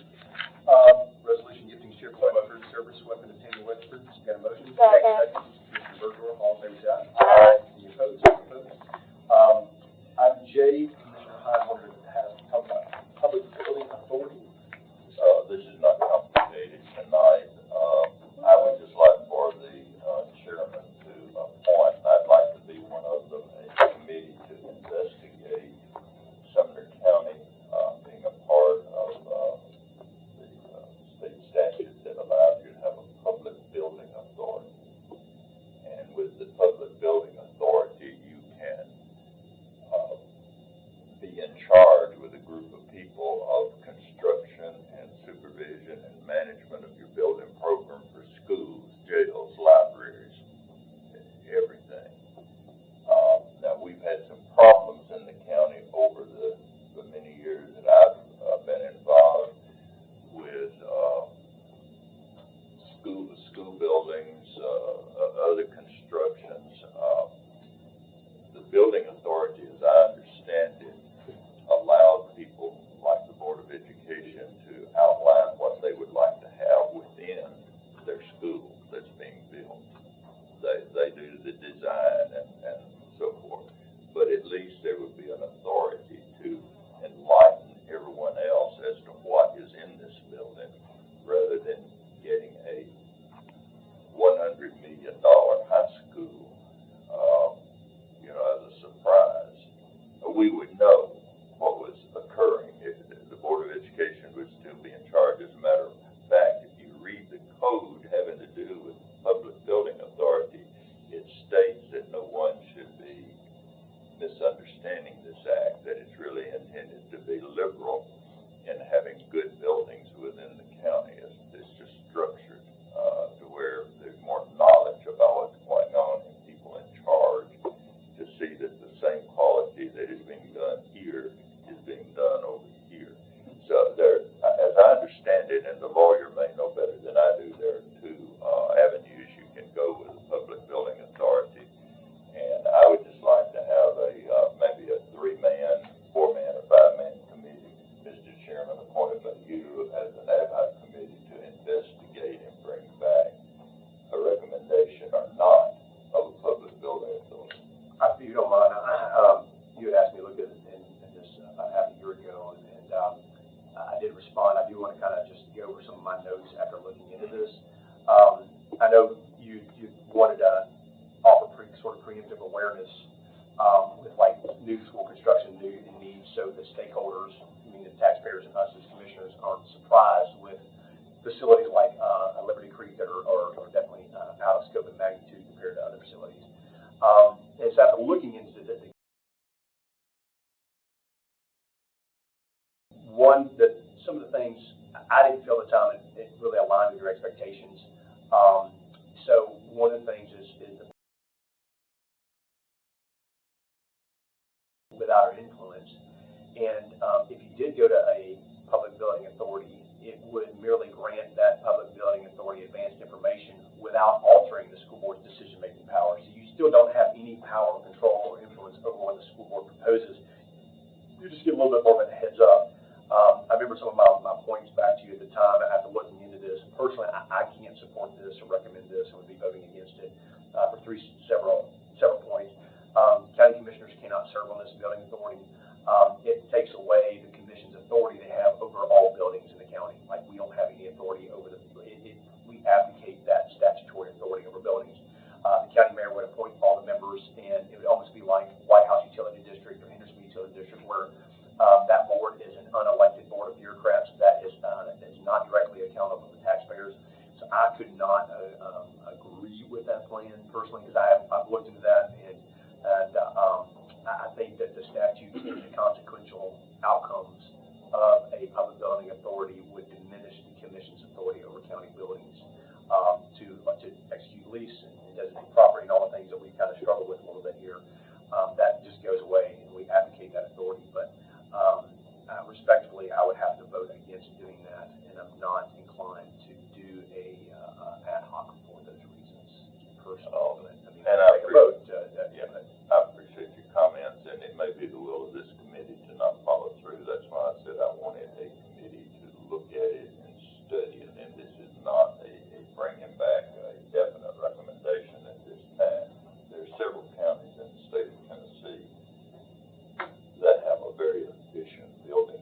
Resolution gifting Sheriff Weapons Service Weapon to Tammy Wexford. Got a motion? Second. Commissioner Bergeron, all in favor say aye. Aye. Any opposed? Opposed? Item J, Commissioner Hyde wanted to talk about public building authority. This is not complicated tonight. I would just like for the, chairman to appoint, I'd like to be one of them, a committee to investigate Sumner County, being a part of, the, state statute that allows you to have a public building authority. And with the public building authority, you can, be in charge with a group of people of construction and supervision and management of your building program for schools, jails, libraries, everything. Now, we've had some problems in the county over the many years that I've been involved with school buildings, other constructions. The building authority, as I understand it, allowed people like the Board of Education to outline what they would like to have within their school that's being built. They do the design and so forth, but at least there would be an authority to enlighten everyone else as to what is in this building, rather than getting a $100 million high school, as a surprise. We would know what was occurring. If the Board of Education would still be in charge. As a matter of fact, if you read the code having to do with public building authority, it states that no one should be misunderstanding this act, that it's really intended to be liberal in having good buildings within the county. It's just structured to where there's more knowledge about what's going on and people in charge to see that the same quality that is being done here is being done over here. So there, as I understand it, and the lawyer may know better than I do, there are 2 avenues you can go with a public building authority. And I would just like to have maybe a 3-man, 4-man, or 5-man committee, Mr. Chairman, appointed by you as an ad hoc committee to investigate and bring back a recommendation or not of a public building authority. If you don't mind, you had asked me to look at it in this about half a year ago, and I did respond. I do want to kind of just go over some of my notes after looking into this. I know you wanted to offer sort of preemptive awareness with like new school construction, new needs, so the stakeholders, meaning the taxpayers and us as commissioners, aren't surprised with facilities like Liberty Creek that are definitely out of scope and magnitude compared to other facilities. And so after looking into some of the things I didn't feel at the time it really aligned with your expectations. So one of the things is person would be voting against it, for several points. County commissioners cannot serve on this building authority. It takes away the commission's authority they have over all buildings in the county. Like, we don't have any authority over we abdicate that statutory authority over buildings. The county mayor would appoint all the members, and it would almost be like White House Utility District or Henderson Utility District, where that board is an unelected board of bureaucrats that is not directly accountable to the taxpayers. So I could not agree with that plan personally, because I've looked into that, and I think that the statute and the consequential outcomes of a public building authority would diminish the commission's authority over county buildings to execute lease and designate property and all the things that we kind of struggle with a little bit here. That just goes away, and we advocate that authority. But respectfully, I would have to vote against doing that, and I'm not inclined to do a ad hoc for those reasons personally. And I appreciate your comments, and it may be the will of this committee to not follow through. That's why I said I wanted a committee to look at it and study it, and this is not a bringing back a definite recommendation at this time. There's several counties in the state of Tennessee that have a very efficient building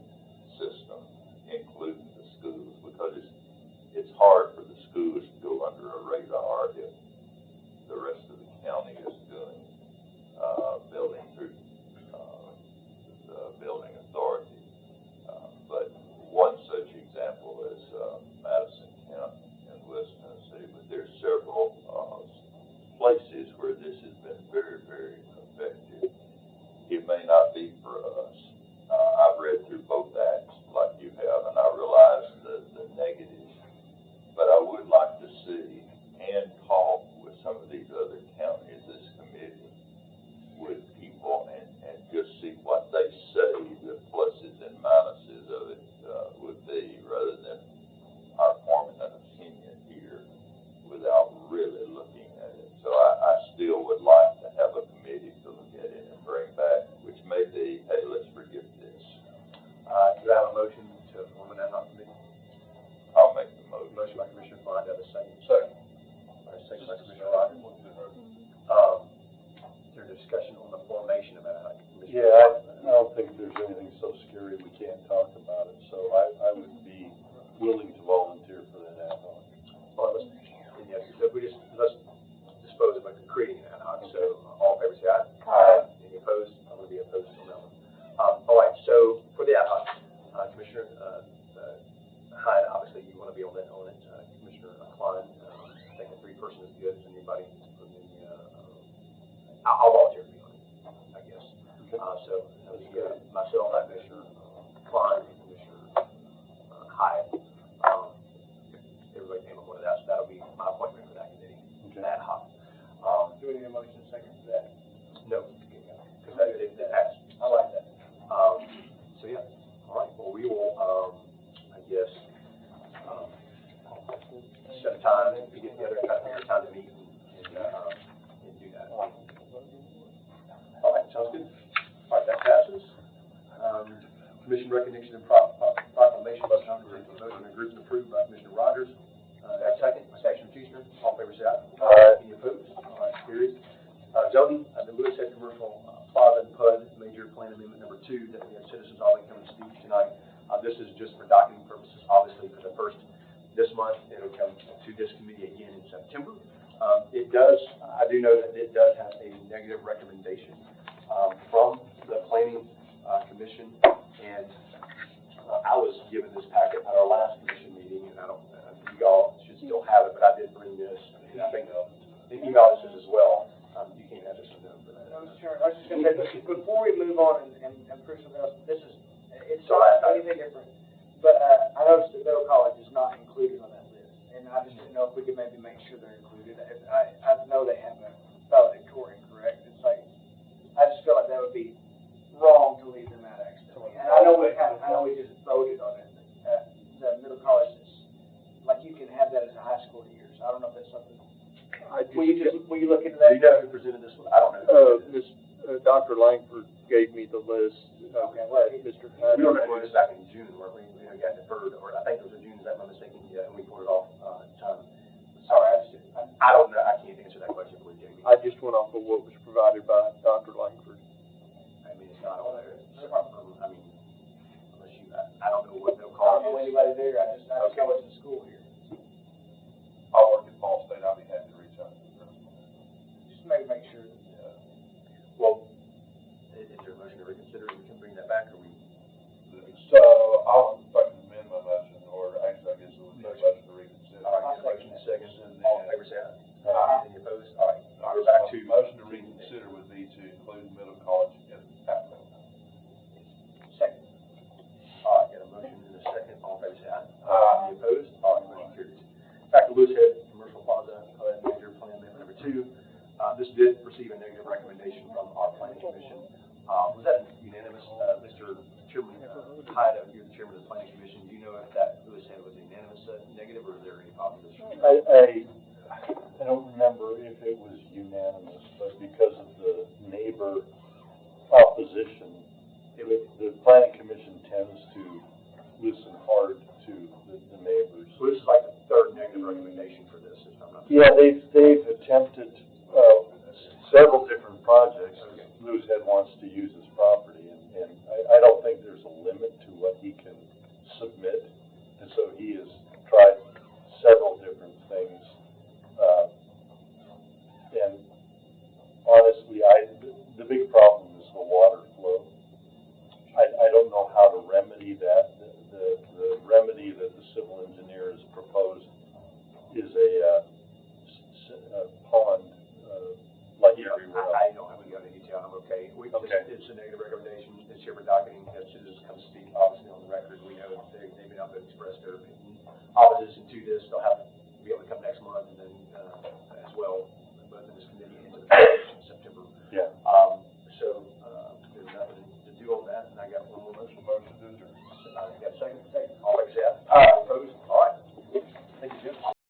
system, including the schools, because it's hard for the schools to go under a radar if the rest of the county is doing building through the building authority. But one such example is Madison County in West Tennessee, but there's several places where this has been very, very effective. It may not be for us. I've read through both acts like you have, and I realize the negatives, but I would like to see and talk with some of these other counties, this committee, with people, and just see what they say the pluses and minuses of it would be, rather than our forming an opinion here without really looking at it. So I still would like to have a committee to look at it and bring back, which may be, hey, let's forget this. Do I have a motion to form an ad hoc committee? I'll make the motion. Motion by Commissioner Klein, to have a second. Second. All right, second by Commissioner Rogers. Is there discussion on the formation of ad hoc committee? Yeah, I don't think there's anything so scary we can't talk about it, so I would be willing to volunteer for that ad hoc. Well, let's dispose of creating an ad hoc. So all in favor, say aye. Aye. Any opposed? I'm going to be opposed on that one. All right, so for the ad hoc, Commissioner Hyde, obviously you want to be on it. Commissioner Klein, I think a three-person is good. Is anybody from the, I'll volunteer to be on it, I guess. Okay. So myself, Commissioner Klein, and Commissioner Hyde. Everybody came up with that, so that'll be my appointment for that committee. Okay. Ad hoc. Do we need a motion second for that? No, because it passed. I like that. So yeah, all right. Well, we will, I guess, set a time to get together, try to figure a time to meet and do that. All right, sounds good. All right, that passes. Commission recognition and proclamation by motion and group approved by Commissioner Rogers. Second, by Commissioner Teacher. All in favor, say aye. Aye. Any opposed? All right, carries. Zoning, the Lewis Head Commercial Plaza and PUD Major Plan Amendment Number 2 that we have citizens all come and speak tonight. This is just for documenting purposes, obviously, for the first this month. It'll come to this committee again in September. It does, I do know that it does have a negative recommendation from the Planning Commission, and I was given this packet at our last commission meeting, and I don't, you all should still have it, but I did bring this, and I think the email this as well. You can't have this one though, but Mr. Chairman, I was just going to say, before we move on and prove something else, it's not anything different, but I noticed that Middle College is not included on that list, and I just didn't know if we could maybe make sure they're included. I know they have a valedictorian, correct? It's like, I just feel like that would be wrong to leave them out accidentally. And I know we just voted on it. The Middle College is, like, you can have that as a high school year, so I don't know if that's something. Will you look into that? Do you know who presented this one? I don't know. Dr. Langford gave me the list. Okay, well, Mr. We were going to do this back in June, weren't we? We got deferred, or I think it was in June, is that my mistake? Yeah, and we put it off at the time. sorry, I don't know, I can't answer that question for you, Jamie. I just went off of what was provided by Dr. Langford. I mean, it's not on there. I mean, unless you, I don't know what they'll call I don't know it. anybody there, I just know it's in school here. I'll work at Ball State, I'll be happy to reach out. Just make sure. Well, is there a motion to reconsider, we can bring that back, or we? So, I'll, if I can amend my motion, or actually, I guess it would be a motion to reconsider. All right, motion and second, And all in then, favor, say aye. Any opposed? All right, we're back to. motion to reconsider would be to include middle college in applicant. Second. All right, got a motion and a second, all in favor, say aye. Any opposed? All right, motion carries. Back to Lewis Head Commercial Plaza, Major Plan Amendment number 2. This did receive a negative recommendation from our planning commission. Was that unanimous, Mr. Chairman, Hyde, you're the chairman of the planning commission, do you know if that Lewis Head was a unanimous negative, or is there any positives? I don't remember if it was unanimous, but because of the neighbor opposition, the planning commission tends to listen hard to the neighbors. So this is like the third negative recommendation for this, if I'm not mistaken. Yeah, they've attempted, several different projects. Lewis Head wants to use his property, and I don't think there's a limit to what he can submit. And so he has tried several different things. And honestly, the big problem is the water flow. I don't know how to remedy that. The remedy that the civil engineer has proposed is a pond, like everywhere else. I don't have any other detail, I'm okay. It's a negative recommendation, it's here for docketing, it's just come speak, obviously, on the record. We know they've been able to express their